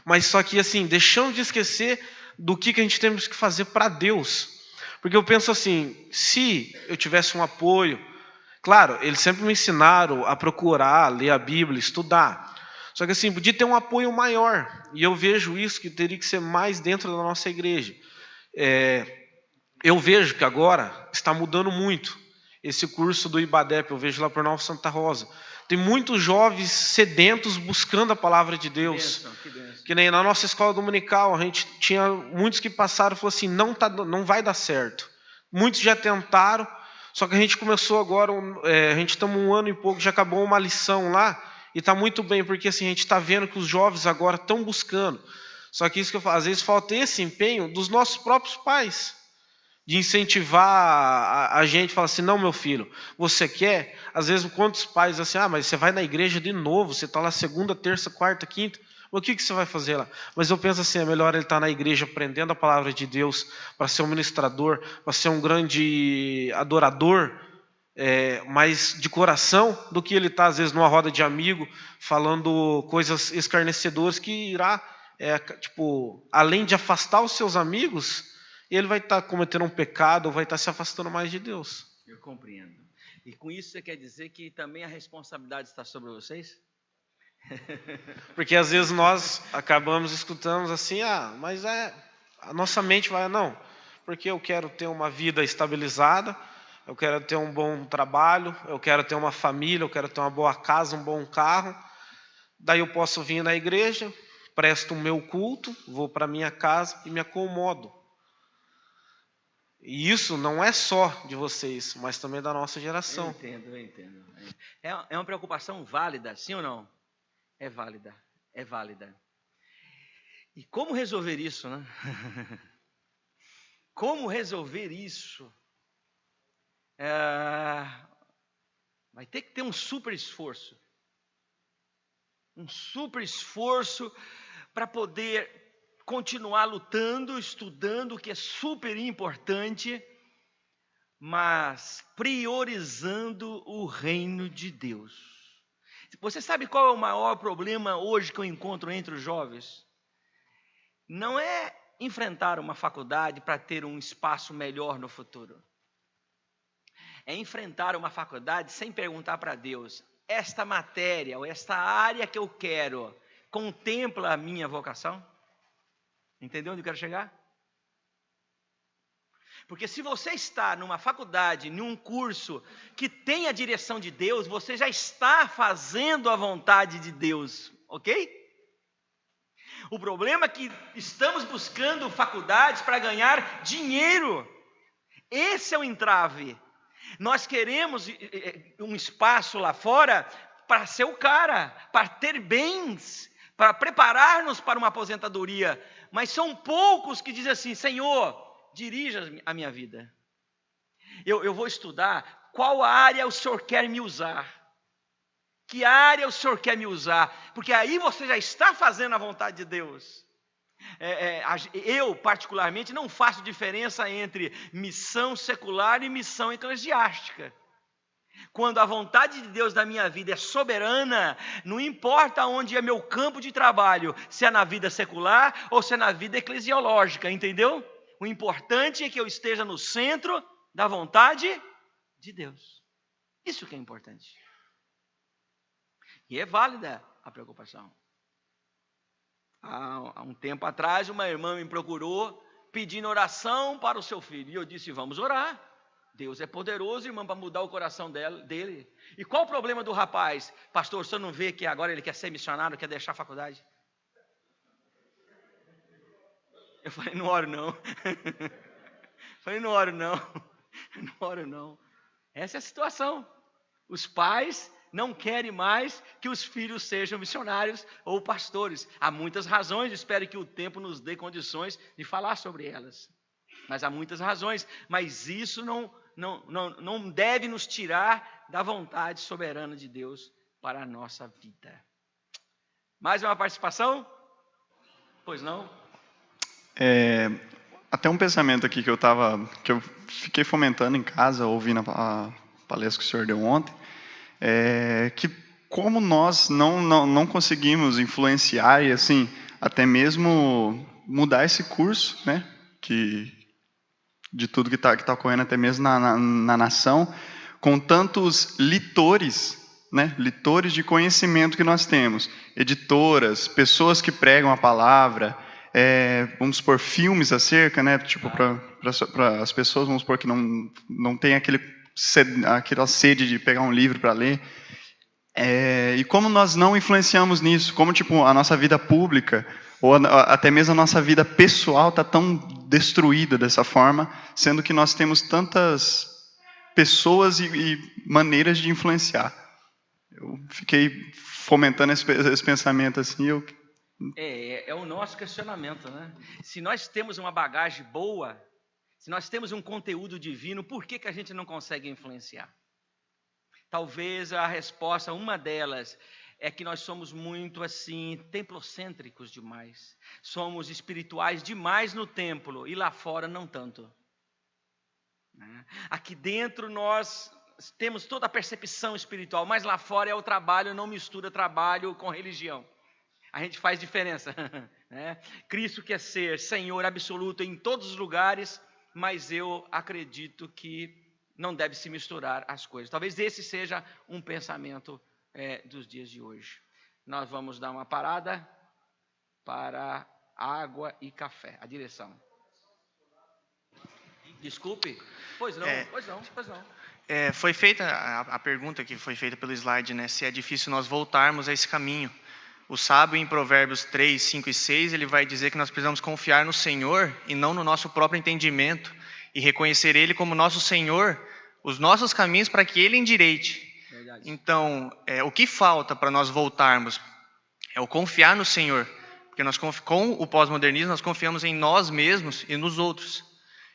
Mas só que assim, deixando de esquecer do que a gente temos que fazer para Deus. Porque eu penso assim, se eu tivesse um apoio, claro, eles sempre me ensinaram a procurar, ler a Bíblia, estudar. Só que assim, podia ter um apoio maior. E eu vejo isso que teria que ser mais dentro da nossa igreja. Eu vejo que agora está mudando muito. Esse curso do IBADEP, eu vejo lá por Nova Santa Rosa. Tem muitos jovens sedentos buscando a palavra de Deus. Que bênção. Que nem na nossa escola dominical, a gente tinha muitos que passaram e falaram assim, não vai dar certo. Muitos já tentaram, só que a gente começou agora, a gente estamos 1 ano e pouco, já acabou uma lição lá, e está muito bem, porque assim, a gente está vendo que os jovens agora estão buscando. Só que isso que eu falo, às vezes falta esse empenho dos nossos próprios pais, de incentivar a gente, falar assim, não, meu filho, você quer? Às vezes, quantos pais assim, mas você vai na igreja de novo, você está lá segunda, terça, quarta, quinta, o que você vai fazer lá? Mas eu penso assim, é melhor ele estar na igreja aprendendo a palavra de Deus, para ser um ministrador, para ser um grande adorador, mas de coração, do que ele estar às vezes numa roda de amigo, falando coisas escarnecedoras que irá, além de afastar os seus amigos, ele vai estar cometendo um pecado, ou vai estar se afastando mais de Deus. Eu compreendo. E com isso você quer dizer que também a responsabilidade está sobre vocês? Porque às vezes nós acabamos escutando assim, mas a nossa mente vai, não, porque eu quero ter uma vida estabilizada, eu quero ter um bom trabalho, eu quero ter uma família, eu quero ter uma boa casa, um bom carro, daí eu posso vir na igreja, presto o meu culto, vou para minha casa e me acomodo. E isso não é só de vocês, mas também da nossa geração. Eu entendo. É uma preocupação válida, sim ou não? É válida. E como resolver isso, né? Como resolver isso? Vai ter que ter um super esforço. Um super esforço para poder continuar lutando, estudando, o que é super importante, mas priorizando o reino de Deus. Você sabe qual é o maior problema hoje que eu encontro entre os jovens? Não é enfrentar uma faculdade para ter um espaço melhor no futuro. É enfrentar uma faculdade sem perguntar para Deus, esta matéria ou esta área que eu quero, contempla a minha vocação? Entendeu onde eu quero chegar? Porque se você está numa faculdade, num curso que tem a direção de Deus, você já está fazendo a vontade de Deus, ok? O problema é que estamos buscando faculdades para ganhar dinheiro. Esse é o entrave. Nós queremos um espaço lá fora para ser o cara, para ter bens, para preparar-nos para uma aposentadoria. Mas são poucos que dizem assim, Senhor, dirija a minha vida. Eu vou estudar qual área o Senhor quer me usar. Que área o Senhor quer me usar? Porque aí você já está fazendo a vontade de Deus. Eu, particularmente, não faço diferença entre missão secular e missão eclesiástica. Quando a vontade de Deus da minha vida é soberana, não importa onde é meu campo de trabalho, se é na vida secular ou se é na vida eclesiológica, entendeu? O importante é que eu esteja no centro da vontade de Deus. Isso que é importante. E é válida a preocupação. Há um tempo atrás, uma irmã me procurou pedindo oração para o seu filho. E eu disse, vamos orar. Deus é poderoso, irmão, para mudar o coração dele. E qual o problema do rapaz? Pastor, o senhor não vê que agora ele quer ser missionário, quer deixar a faculdade? Eu falei, não oro não. Falei, não oro não. Essa é a situação. Os pais não querem mais que os filhos sejam missionários ou pastores. Há muitas razões, espero que o tempo nos dê condições de falar sobre elas. Mas há muitas razões, mas isso não deve nos tirar da vontade soberana de Deus para a nossa vida. Mais uma participação? Pois não? Até um pensamento aqui que eu fiquei fomentando em casa, ouvindo a palestra que o senhor deu ontem, que como nós não conseguimos influenciar e assim, até mesmo mudar esse curso, né, de tudo que está ocorrendo até mesmo na nação, com tantos litores, né, litores de conhecimento que nós temos, editoras, pessoas que pregam a palavra, vamos supor, filmes acerca, né, tipo, para as pessoas, vamos supor, que não tem aquela sede de pegar um livro para ler. E como nós não influenciamos nisso, como tipo, a nossa vida pública, ou até mesmo a nossa vida pessoal está tão destruída dessa forma, sendo que nós temos tantas pessoas e maneiras de influenciar. Eu fiquei fomentando esse pensamento assim, É o nosso questionamento, né? Se nós temos uma bagagem boa, se nós temos um conteúdo divino, por que a gente não consegue influenciar? Talvez a resposta, uma delas, é que nós somos muito assim, templocêntricos demais. Somos espirituais demais no templo e lá fora não tanto. Aqui dentro nós temos toda a percepção espiritual, mas lá fora é o trabalho, não mistura trabalho com religião. A gente faz diferença, né? Cristo quer ser Senhor absoluto em todos os lugares, mas eu acredito que não deve se misturar as coisas. Talvez esse seja um pensamento dos dias de hoje. Nós vamos dar uma parada para água e café. A direção. Desculpe. Pois não. Foi feita a pergunta que foi feita pelo slide, né? Se é difícil nós voltarmos a esse caminho. O sábio, em Provérbios 3, 5 e 6, ele vai dizer que nós precisamos confiar no Senhor e não no nosso próprio entendimento, e reconhecer Ele como nosso Senhor, os nossos caminhos, para que Ele endireite. Verdade. Então, o que falta para nós voltarmos é o confiar no Senhor, porque com o pós-modernismo nós confiamos em nós mesmos e nos outros,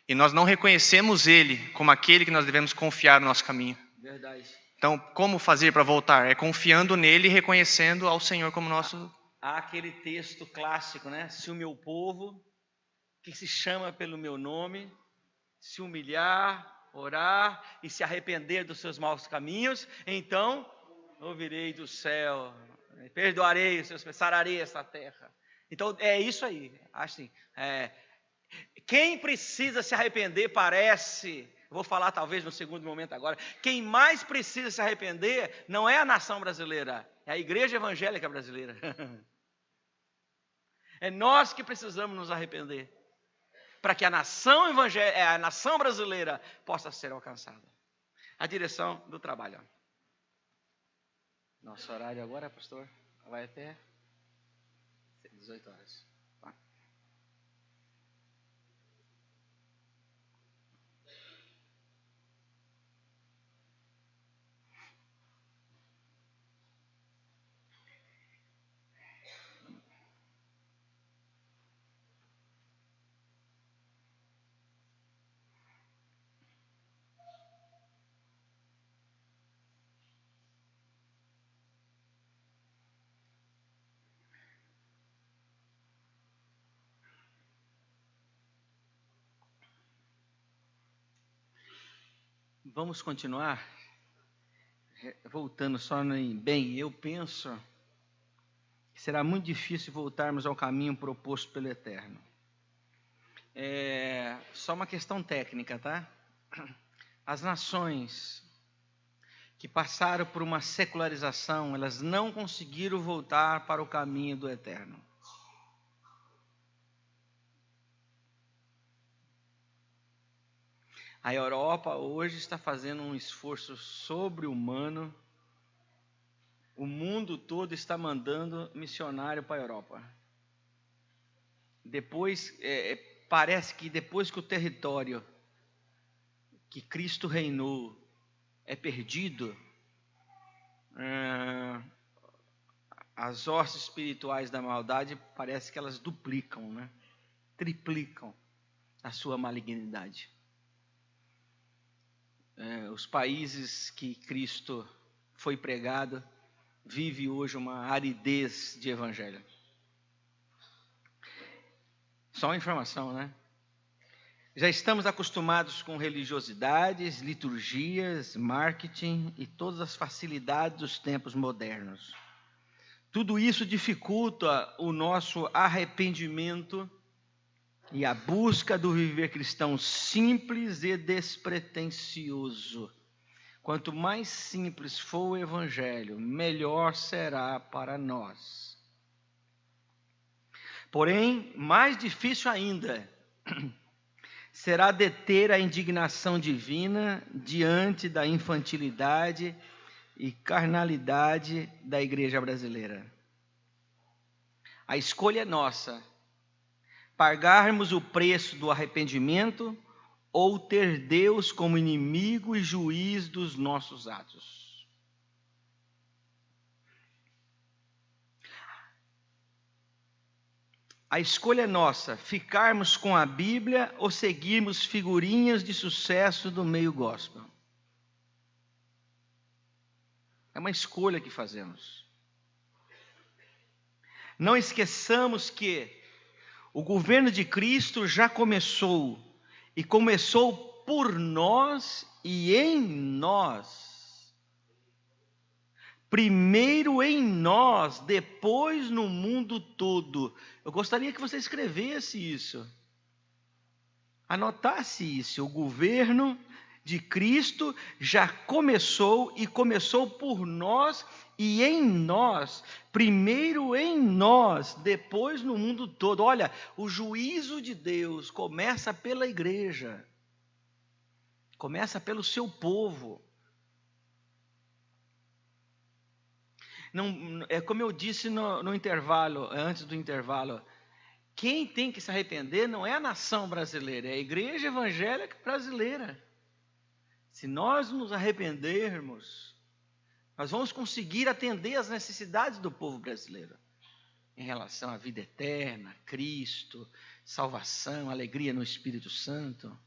e nós não reconhecemos Ele como aquele que nós devemos confiar no nosso caminho. Verdade. Então, como fazer para voltar? É confiando nele e reconhecendo ao Senhor como nosso... Há aquele texto clássico, né? Se o meu povo, que se chama pelo meu nome, se humilhar, orar e se arrepender dos seus maus caminhos, então ouvirei do céu, perdoarei os seus pecados, sararei esta terra. Então, é isso aí. Assim, quem precisa se arrepender parece... Vou falar talvez no segundo momento agora. Quem mais precisa se arrepender não é a nação brasileira, é a igreja evangélica brasileira. É nós que precisamos nos arrepender, para que a nação brasileira possa ser alcançada. A direção do trabalho. Nosso horário agora, pastor, vai até 18 horas. Vamos continuar, voltando só em bem, eu penso que será muito difícil voltarmos ao caminho proposto pelo Eterno. Só uma questão técnica, tá? As nações que passaram por uma secularização, elas não conseguiram voltar para o caminho do Eterno. A Europa hoje está fazendo um esforço sobre-humano. O mundo todo está mandando missionário para a Europa. Depois, parece que depois que o território que Cristo reinou é perdido, as hostes espirituais da maldade parece que elas duplicam, né? Triplicam. a sua malignidade. Os países que Cristo foi pregado vivem hoje uma aridez de evangelho. Só uma informação, né? Já estamos acostumados com religiosidades, liturgias, marketing e todas as facilidades dos tempos modernos. Tudo isso dificulta o nosso arrependimento e a busca do viver cristão simples e despretensioso. Quanto mais simples for o evangelho, melhor será para nós. Porém, mais difícil ainda será deter a indignação divina diante da infantilidade e carnalidade da igreja brasileira. A escolha é nossa: pagarmos o preço do arrependimento ou ter Deus como inimigo e juiz dos nossos atos. A escolha é nossa: ficarmos com a Bíblia ou seguirmos figurinhas de sucesso do meio gospel. É uma escolha que fazemos. Não esqueçamos que o governo de Cristo já começou, e começou por nós e em nós. Primeiro em nós, depois no mundo todo. Eu gostaria que você escrevesse isso, anotasse isso. O governo de Cristo já começou, e começou por nós e em nós. Primeiro em nós, depois no mundo todo. Olha, o juízo de Deus começa pela igreja, começa pelo seu povo. Não, é como eu disse no intervalo, antes do intervalo, quem tem que se arrepender não é a nação brasileira, é a igreja evangélica brasileira. Se nós nos arrependermos, nós vamos conseguir atender às necessidades do povo brasileiro, em relação à vida eterna, Cristo, salvação, alegria no Espírito Santo.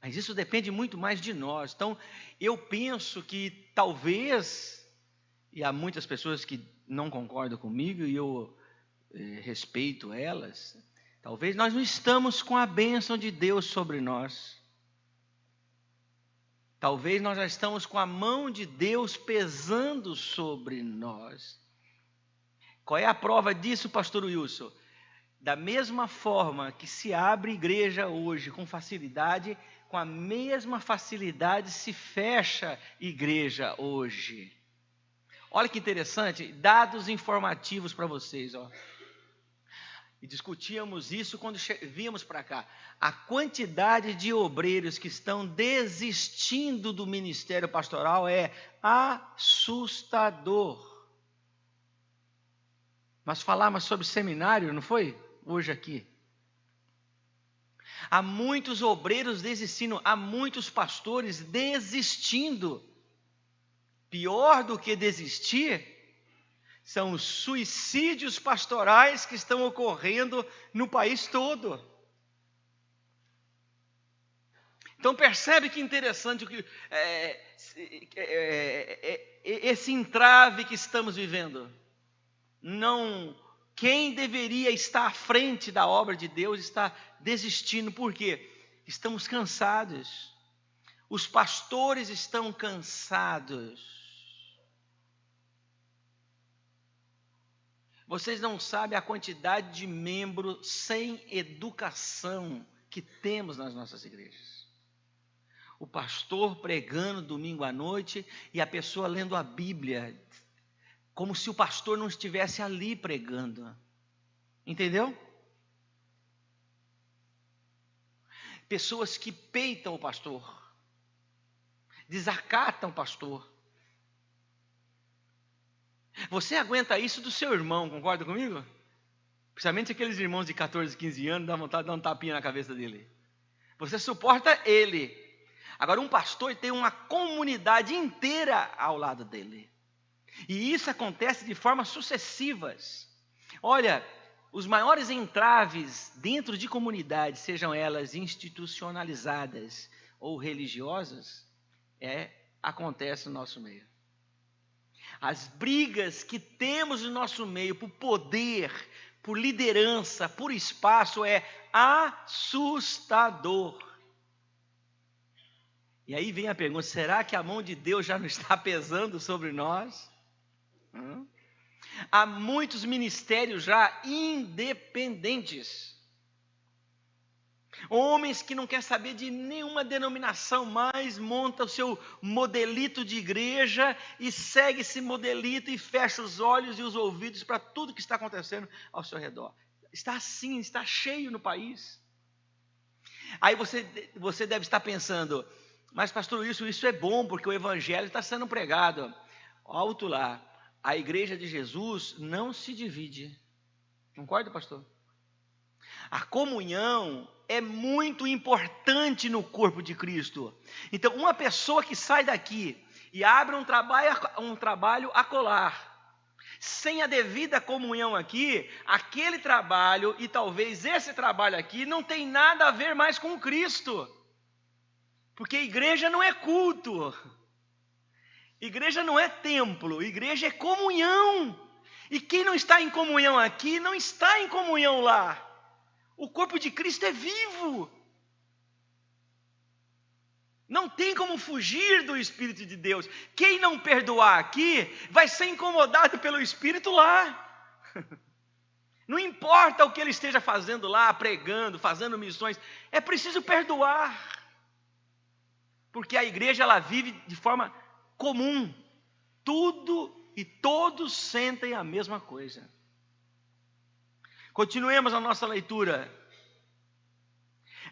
Mas isso depende muito mais de nós. Então, eu penso que talvez, e há muitas pessoas que não concordam comigo, e eu respeito elas, talvez nós não estamos com a bênção de Deus sobre nós. Talvez nós já estamos com a mão de Deus pesando sobre nós. Qual é a prova disso, pastor Wilson? Da mesma forma que se abre igreja hoje com facilidade, com a mesma facilidade se fecha igreja hoje. Olha que interessante, dados informativos para vocês, ó. E discutíamos isso quando víamos para cá. A quantidade de obreiros que estão desistindo do ministério pastoral é assustador. Nós falamos sobre seminário, não foi? Hoje aqui. Há muitos obreiros desistindo, há muitos pastores desistindo. Pior do que desistir são os suicídios pastorais que estão ocorrendo no país todo. Então percebe que interessante esse entrave que estamos vivendo. Quem deveria estar à frente da obra de Deus está desistindo. Por quê? Estamos cansados. Os pastores estão cansados. Vocês não sabem a quantidade de membros sem educação que temos nas nossas igrejas. O pastor pregando domingo à noite e a pessoa lendo a Bíblia, como se o pastor não estivesse ali pregando. Entendeu? Pessoas que peitam o pastor, desacatam o pastor. Você aguenta isso do seu irmão, concorda comigo? Principalmente aqueles irmãos de 14, 15 anos, dá vontade de dar um tapinha na cabeça dele. Você suporta ele. Agora, um pastor tem uma comunidade inteira ao lado dele. E isso acontece de formas sucessivas. Olha, os maiores entraves dentro de comunidades, sejam elas institucionalizadas ou religiosas, acontece no nosso meio. As brigas que temos no nosso meio por poder, por liderança, por espaço, é assustador. E aí vem a pergunta: será que a mão de Deus já não está pesando sobre nós? Há muitos ministérios já independentes. Homens que não querem saber de nenhuma denominação mais, monta o seu modelito de igreja e segue esse modelito e fecha os olhos e os ouvidos para tudo que está acontecendo ao seu redor. Está assim, está cheio no país. Aí você deve estar pensando: mas pastor, isso é bom, porque o evangelho está sendo pregado. Alto lá, a igreja de Jesus não se divide. Concorda, pastor? A comunhão é muito importante no corpo de Cristo. Então, uma pessoa que sai daqui e abre um trabalho acolá, sem a devida comunhão aqui, aquele trabalho e talvez esse trabalho aqui não tem nada a ver mais com Cristo. Porque igreja não é culto, igreja não é templo, igreja é comunhão. E quem não está em comunhão aqui, não está em comunhão lá. O corpo de Cristo é vivo. Não tem como fugir do Espírito de Deus. Quem não perdoar aqui, vai ser incomodado pelo Espírito lá. Não importa o que ele esteja fazendo lá, pregando, fazendo missões, é preciso perdoar. Porque a igreja, ela vive de forma comum. Tudo e todos sentem a mesma coisa. Continuemos a nossa leitura.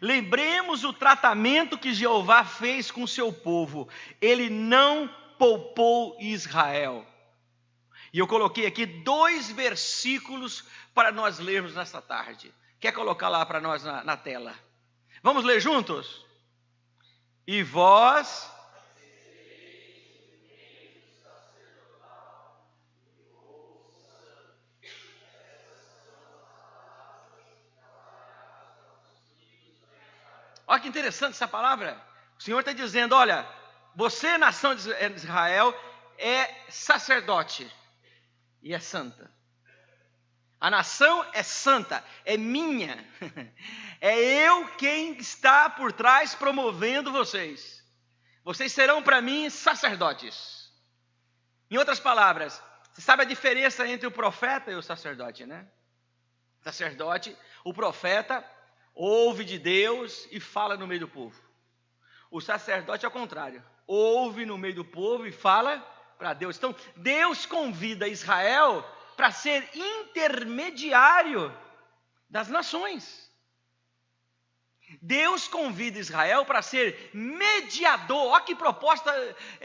Lembremos o tratamento que Jeová fez com seu povo. Ele não poupou Israel. E eu coloquei aqui 2 versículos para nós lermos nesta tarde. Quer colocar lá para nós na tela? Vamos ler juntos? E vós... Olha que interessante essa palavra. O Senhor está dizendo: olha, você, nação de Israel, é sacerdote e é santa. A nação é santa, é minha. É eu quem está por trás promovendo vocês. Vocês serão para mim sacerdotes. Em outras palavras, você sabe a diferença entre o profeta e o sacerdote, né? Sacerdote, o profeta ouve de Deus e fala no meio do povo. O sacerdote é o contrário. Ouve no meio do povo e fala para Deus. Então, Deus convida Israel para ser intermediário das nações. Deus convida Israel para ser mediador. Olha que proposta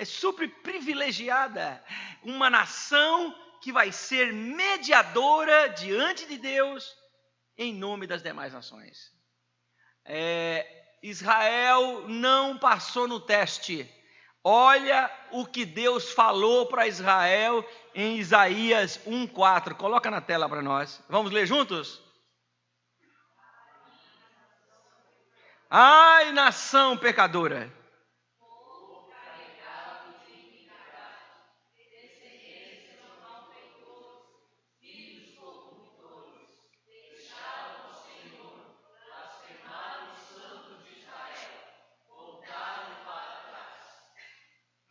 super privilegiada. Uma nação que vai ser mediadora diante de Deus em nome das demais nações. Israel não passou no teste. Olha o que Deus falou para Israel em Isaías 1:4. Coloca na tela para nós. Vamos ler juntos? Ai, nação pecadora!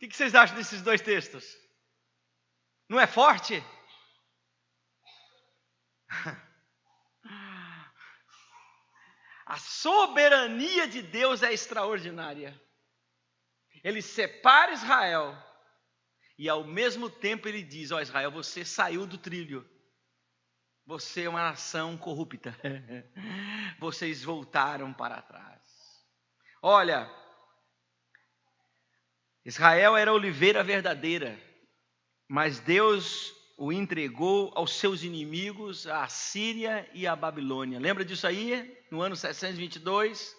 O que vocês acham desses 2 textos? Não é forte? A soberania de Deus é extraordinária. Ele separa Israel e ao mesmo tempo ele diz: ó Israel, você saiu do trilho. Você é uma nação corrupta. Vocês voltaram para trás. Olha, Israel era a oliveira verdadeira, mas Deus o entregou aos seus inimigos, a Síria e a Babilônia. Lembra disso aí? No ano 722,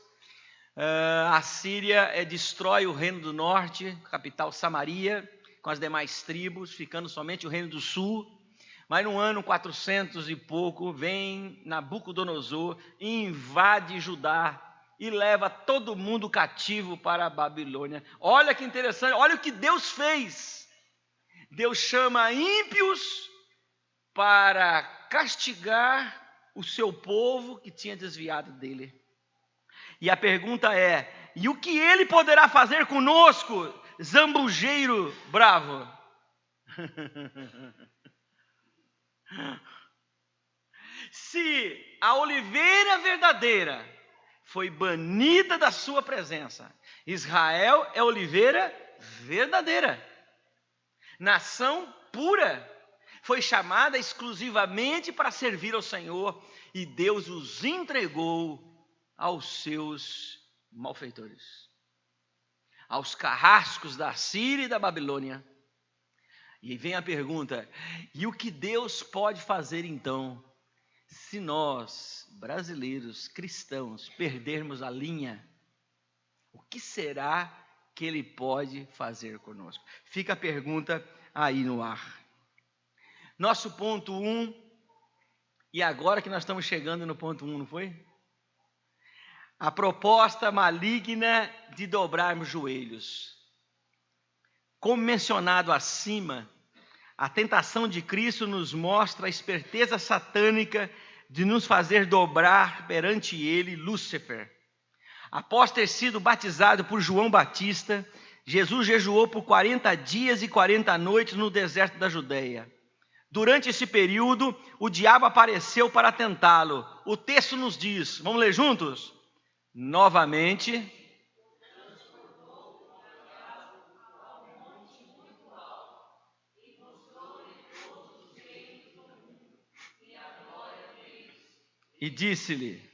a Síria destrói o reino do norte, capital Samaria, com as demais tribos, ficando somente o reino do sul, Mas no ano 400 e pouco, vem Nabucodonosor e invade Judá e leva todo mundo cativo para a Babilônia. Olha que interessante, olha o que Deus fez. Deus chama ímpios para castigar o seu povo que tinha desviado dele. E a pergunta é: e o que ele poderá fazer conosco, zambujeiro bravo? Se a oliveira verdadeira foi banida da sua presença, Israel é oliveira verdadeira, nação pura, foi chamada exclusivamente para servir ao Senhor, e Deus os entregou aos seus malfeitores, aos carrascos da Síria e da Babilônia. E vem a pergunta: e o que Deus pode fazer então, se nós, brasileiros, cristãos, perdermos a linha? O que será que Ele pode fazer conosco? Fica a pergunta aí no ar. Nosso ponto 1, e agora que nós estamos chegando no ponto 1, não foi? A proposta maligna de dobrarmos joelhos. Como mencionado acima, a tentação de Cristo nos mostra a esperteza satânica de nos fazer dobrar perante Ele, Lúcifer. Após ter sido batizado por João Batista, Jesus jejuou por 40 dias e 40 noites no deserto da Judeia. Durante esse período, o diabo apareceu para tentá-lo. O texto nos diz, vamos ler juntos? Novamente, e disse-lhe: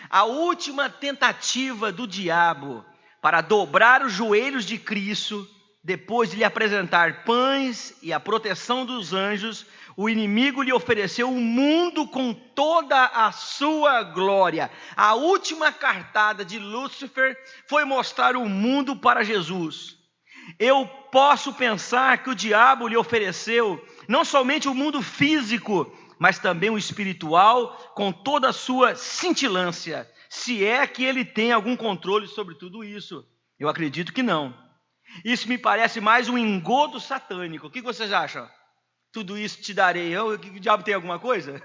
a última tentativa do diabo para dobrar os joelhos de Cristo, depois de lhe apresentar pães e a proteção dos anjos, o inimigo lhe ofereceu o mundo com toda a sua glória. A última cartada de Lúcifer foi mostrar o mundo para Jesus. Eu posso pensar que o diabo lhe ofereceu não somente o mundo físico, mas também o espiritual, com toda a sua cintilância, se é que ele tem algum controle sobre tudo isso. Eu acredito que não. Isso me parece mais um engodo satânico. O que vocês acham? Tudo isso te darei. O diabo tem alguma coisa?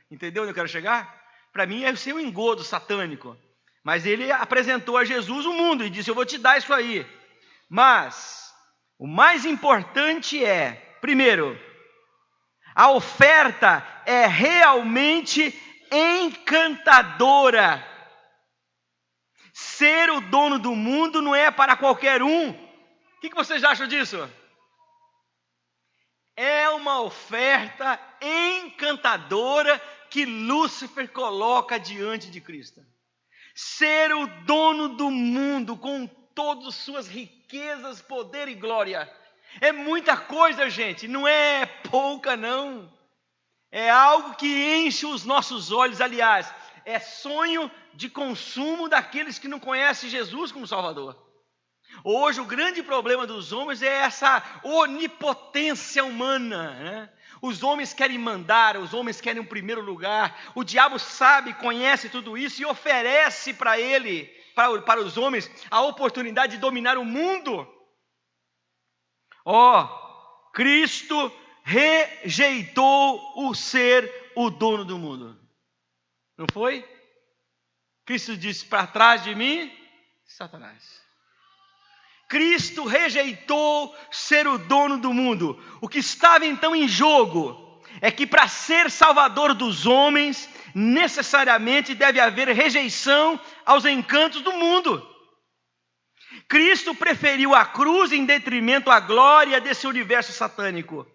Entendeu onde eu quero chegar? Para mim é ser um engodo satânico. Mas ele apresentou a Jesus o mundo e disse: eu vou te dar isso aí. Mas o mais importante é, primeiro, a oferta é realmente encantadora. Ser o dono do mundo não é para qualquer um. O que vocês acham disso? É uma oferta encantadora que Lúcifer coloca diante de Cristo. Ser o dono do mundo com todas as suas riquezas, poder e glória. É muita coisa, gente, não é pouca não. É algo que enche os nossos olhos, aliás, é sonho de consumo daqueles que não conhecem Jesus como Salvador. Hoje o grande problema dos homens é essa onipotência humana, né? Os homens querem mandar, os homens querem o primeiro lugar. O diabo sabe, conhece tudo isso e oferece para ele, para os homens, a oportunidade de dominar o mundo. Cristo rejeitou o ser o dono do mundo. Não foi? Cristo disse: para trás de mim, Satanás. Cristo rejeitou ser o dono do mundo. O que estava então em jogo é que para ser salvador dos homens, necessariamente deve haver rejeição aos encantos do mundo. Cristo preferiu a cruz em detrimento à glória desse universo satânico.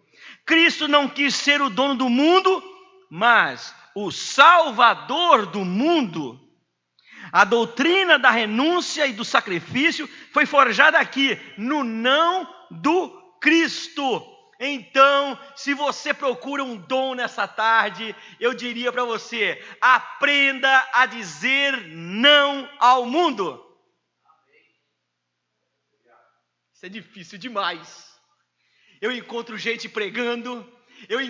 Cristo não quis ser o dono do mundo, mas o salvador do mundo. A doutrina da renúncia e do sacrifício foi forjada aqui, no não do Cristo. Então, se você procura um dom nessa tarde, eu diria para você: aprenda a dizer não ao mundo. Isso é difícil demais. Eu encontro gente pregando, eu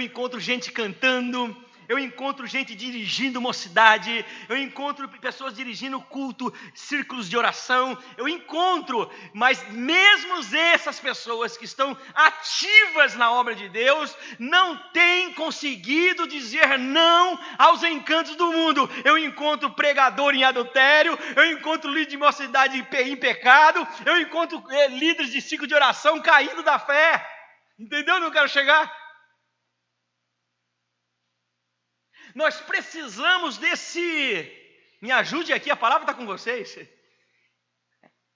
encontro gente cantando, eu encontro gente dirigindo mocidade, eu encontro pessoas dirigindo culto, círculos de oração, eu encontro, mas mesmo essas pessoas que estão ativas na obra de Deus, não têm conseguido dizer não aos encantos do mundo. Eu encontro pregador em adultério, eu encontro líder de mocidade em pecado, eu encontro líderes de ciclo de oração caindo da fé. Entendeu? Não quero chegar. Nós precisamos me ajude aqui, a palavra está com vocês.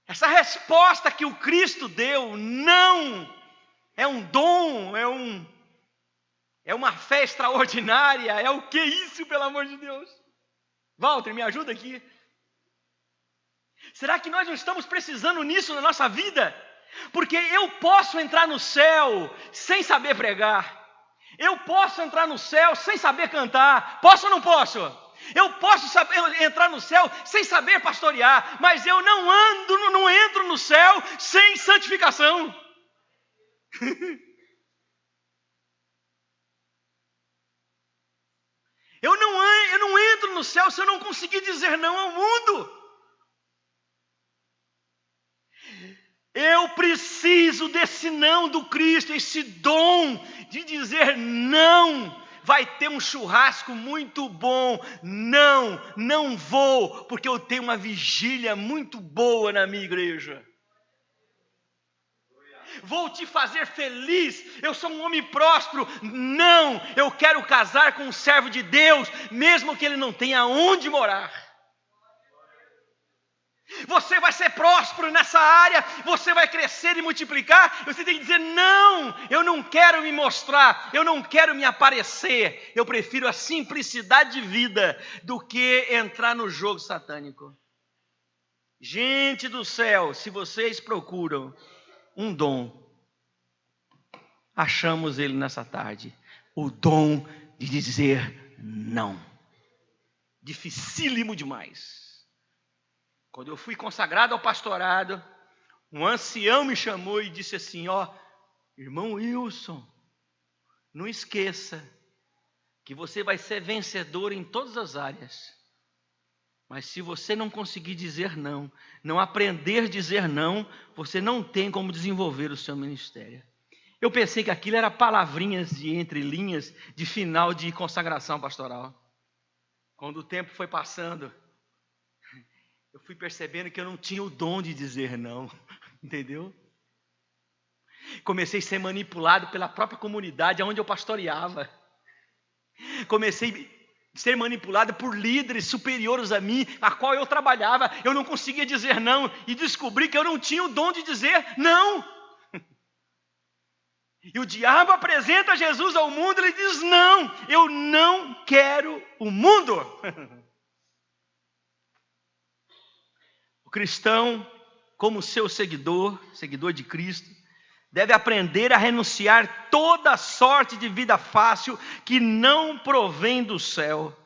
Essa resposta que o Cristo deu, não é um dom, é uma fé extraordinária, é o que isso, pelo amor de Deus? Walter, me ajuda aqui. Será que nós não estamos precisando nisso na nossa vida? Porque eu posso entrar no céu sem saber pregar. Eu posso entrar no céu sem saber cantar. Posso ou não posso? Eu posso entrar no céu sem saber pastorear, mas eu não entro no céu sem santificação. Eu não entro no céu se eu não conseguir dizer não ao mundo. Eu preciso desse não do Cristo, esse dom de dizer não. Vai ter um churrasco muito bom. Não vou, porque eu tenho uma vigília muito boa na minha igreja. Vou te fazer feliz, eu sou um homem próspero. Não, eu quero casar com um servo de Deus, mesmo que ele não tenha onde morar. Você vai ser próspero nessa área, você vai crescer e multiplicar. Você tem que dizer: não, eu não quero me mostrar, eu não quero me aparecer. Eu prefiro a simplicidade de vida do que entrar no jogo satânico. Gente do céu, se vocês procuram um dom, achamos ele nessa tarde. O dom de dizer não. Dificílimo demais. Quando eu fui consagrado ao pastorado, um ancião me chamou e disse assim: irmão Wilson, não esqueça que você vai ser vencedor em todas as áreas. Mas se você não conseguir dizer não aprender a dizer não, você não tem como desenvolver o seu ministério. Eu pensei que aquilo era palavrinhas de entrelinhas de final de consagração pastoral. Quando o tempo foi passando, eu fui percebendo que eu não tinha o dom de dizer não, entendeu? Comecei a ser manipulado pela própria comunidade onde eu pastoreava. Comecei a ser manipulado por líderes superiores a mim, a qual eu trabalhava. Eu não conseguia dizer não e descobri que eu não tinha o dom de dizer não. E o diabo apresenta Jesus ao mundo e ele diz: não, eu não quero o mundo. O cristão, como seu seguidor de Cristo, deve aprender a renunciar toda sorte de vida fácil que não provém do céu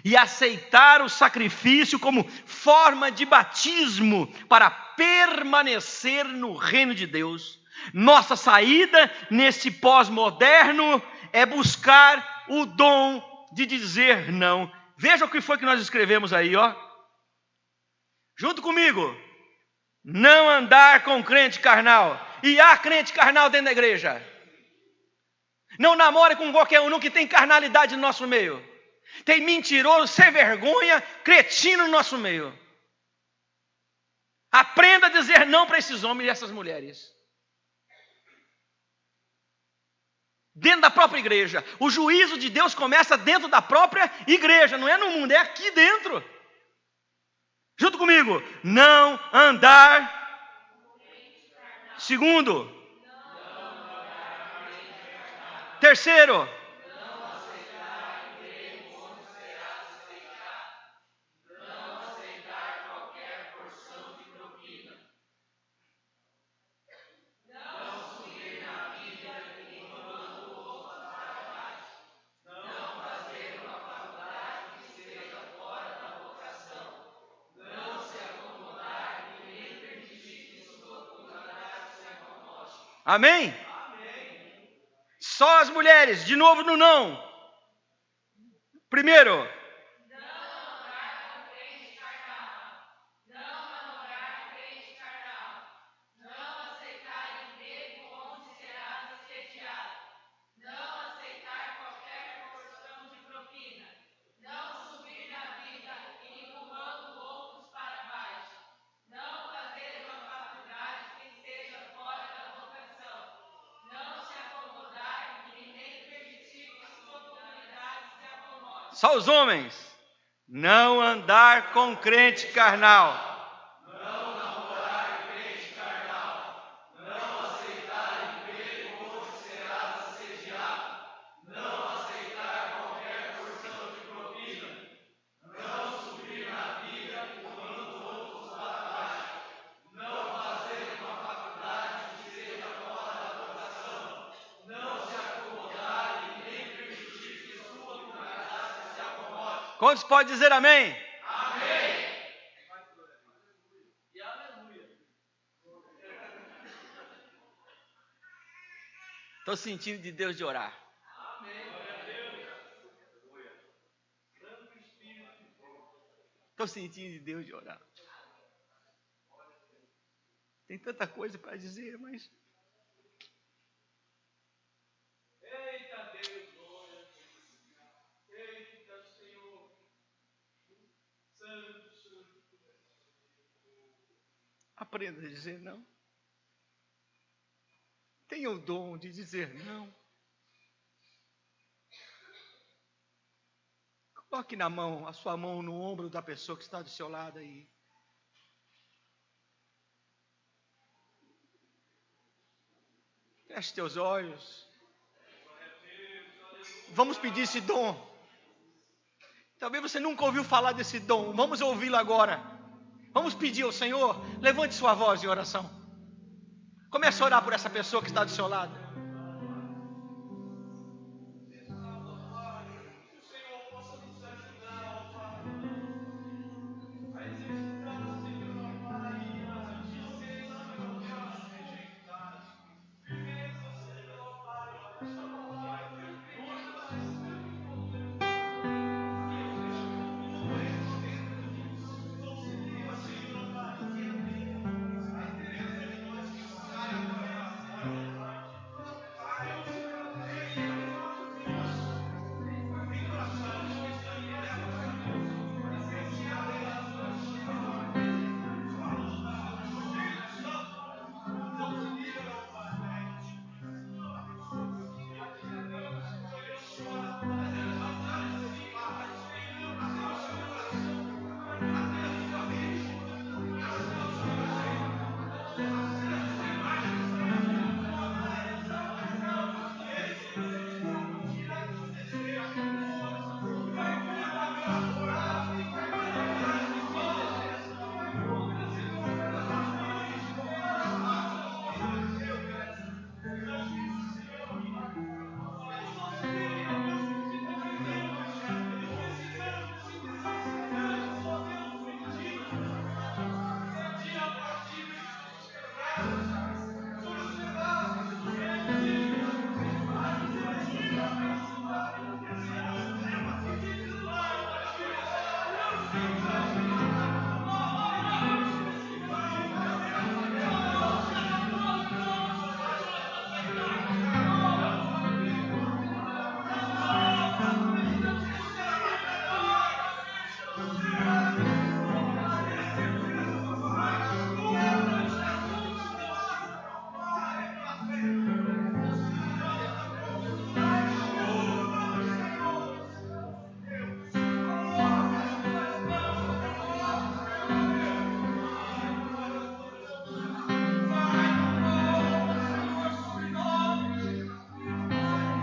e aceitar o sacrifício como forma de batismo para permanecer no reino de Deus. Nossa saída nesse pós-moderno é buscar o dom de dizer não. Veja o que foi que nós escrevemos aí, junto comigo. Não andar com crente carnal. E há crente carnal dentro da igreja. Não namore com qualquer um que tem carnalidade no nosso meio. Tem mentiroso, sem vergonha, cretino no nosso meio. Aprenda a dizer não para esses homens e essas mulheres. Dentro da própria igreja. O juízo de Deus começa dentro da própria igreja. Não é no mundo, é aqui dentro. Junto comigo. Não andar. Segundo. Terceiro. Amém? Só as mulheres, de novo no não. Primeiro. Só os homens. Não andar com crente carnal. Não namorar crente carnal. Não aceitar emprego onde serás assediado. Não aceitar qualquer porção de propina. Não subir na vida empurrando outros para baixo. Não fazer uma faculdade que seja fora da vocação. Não se acomodar e nem permitir que sua comunidade se acomode. Quantos podem dizer amém? Amém. E aleluia. Estou sentindo de Deus de orar. Estou sentindo de Deus de orar. Tem tanta coisa para dizer, mas... Eita Deus, glória. Eita Senhor. Santo. Aprenda a dizer não. Tenha o dom de dizer não. Coloque a sua mão no ombro da pessoa que está do seu lado aí. Feche teus olhos. Vamos pedir esse dom. Talvez você nunca ouviu falar desse dom. Vamos ouvi-lo agora. Vamos pedir ao Senhor. Levante sua voz em oração. Comece a orar por essa pessoa que está do seu lado.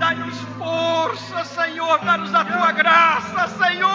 Dá-nos força, Senhor, dá-nos a tua graça, Senhor.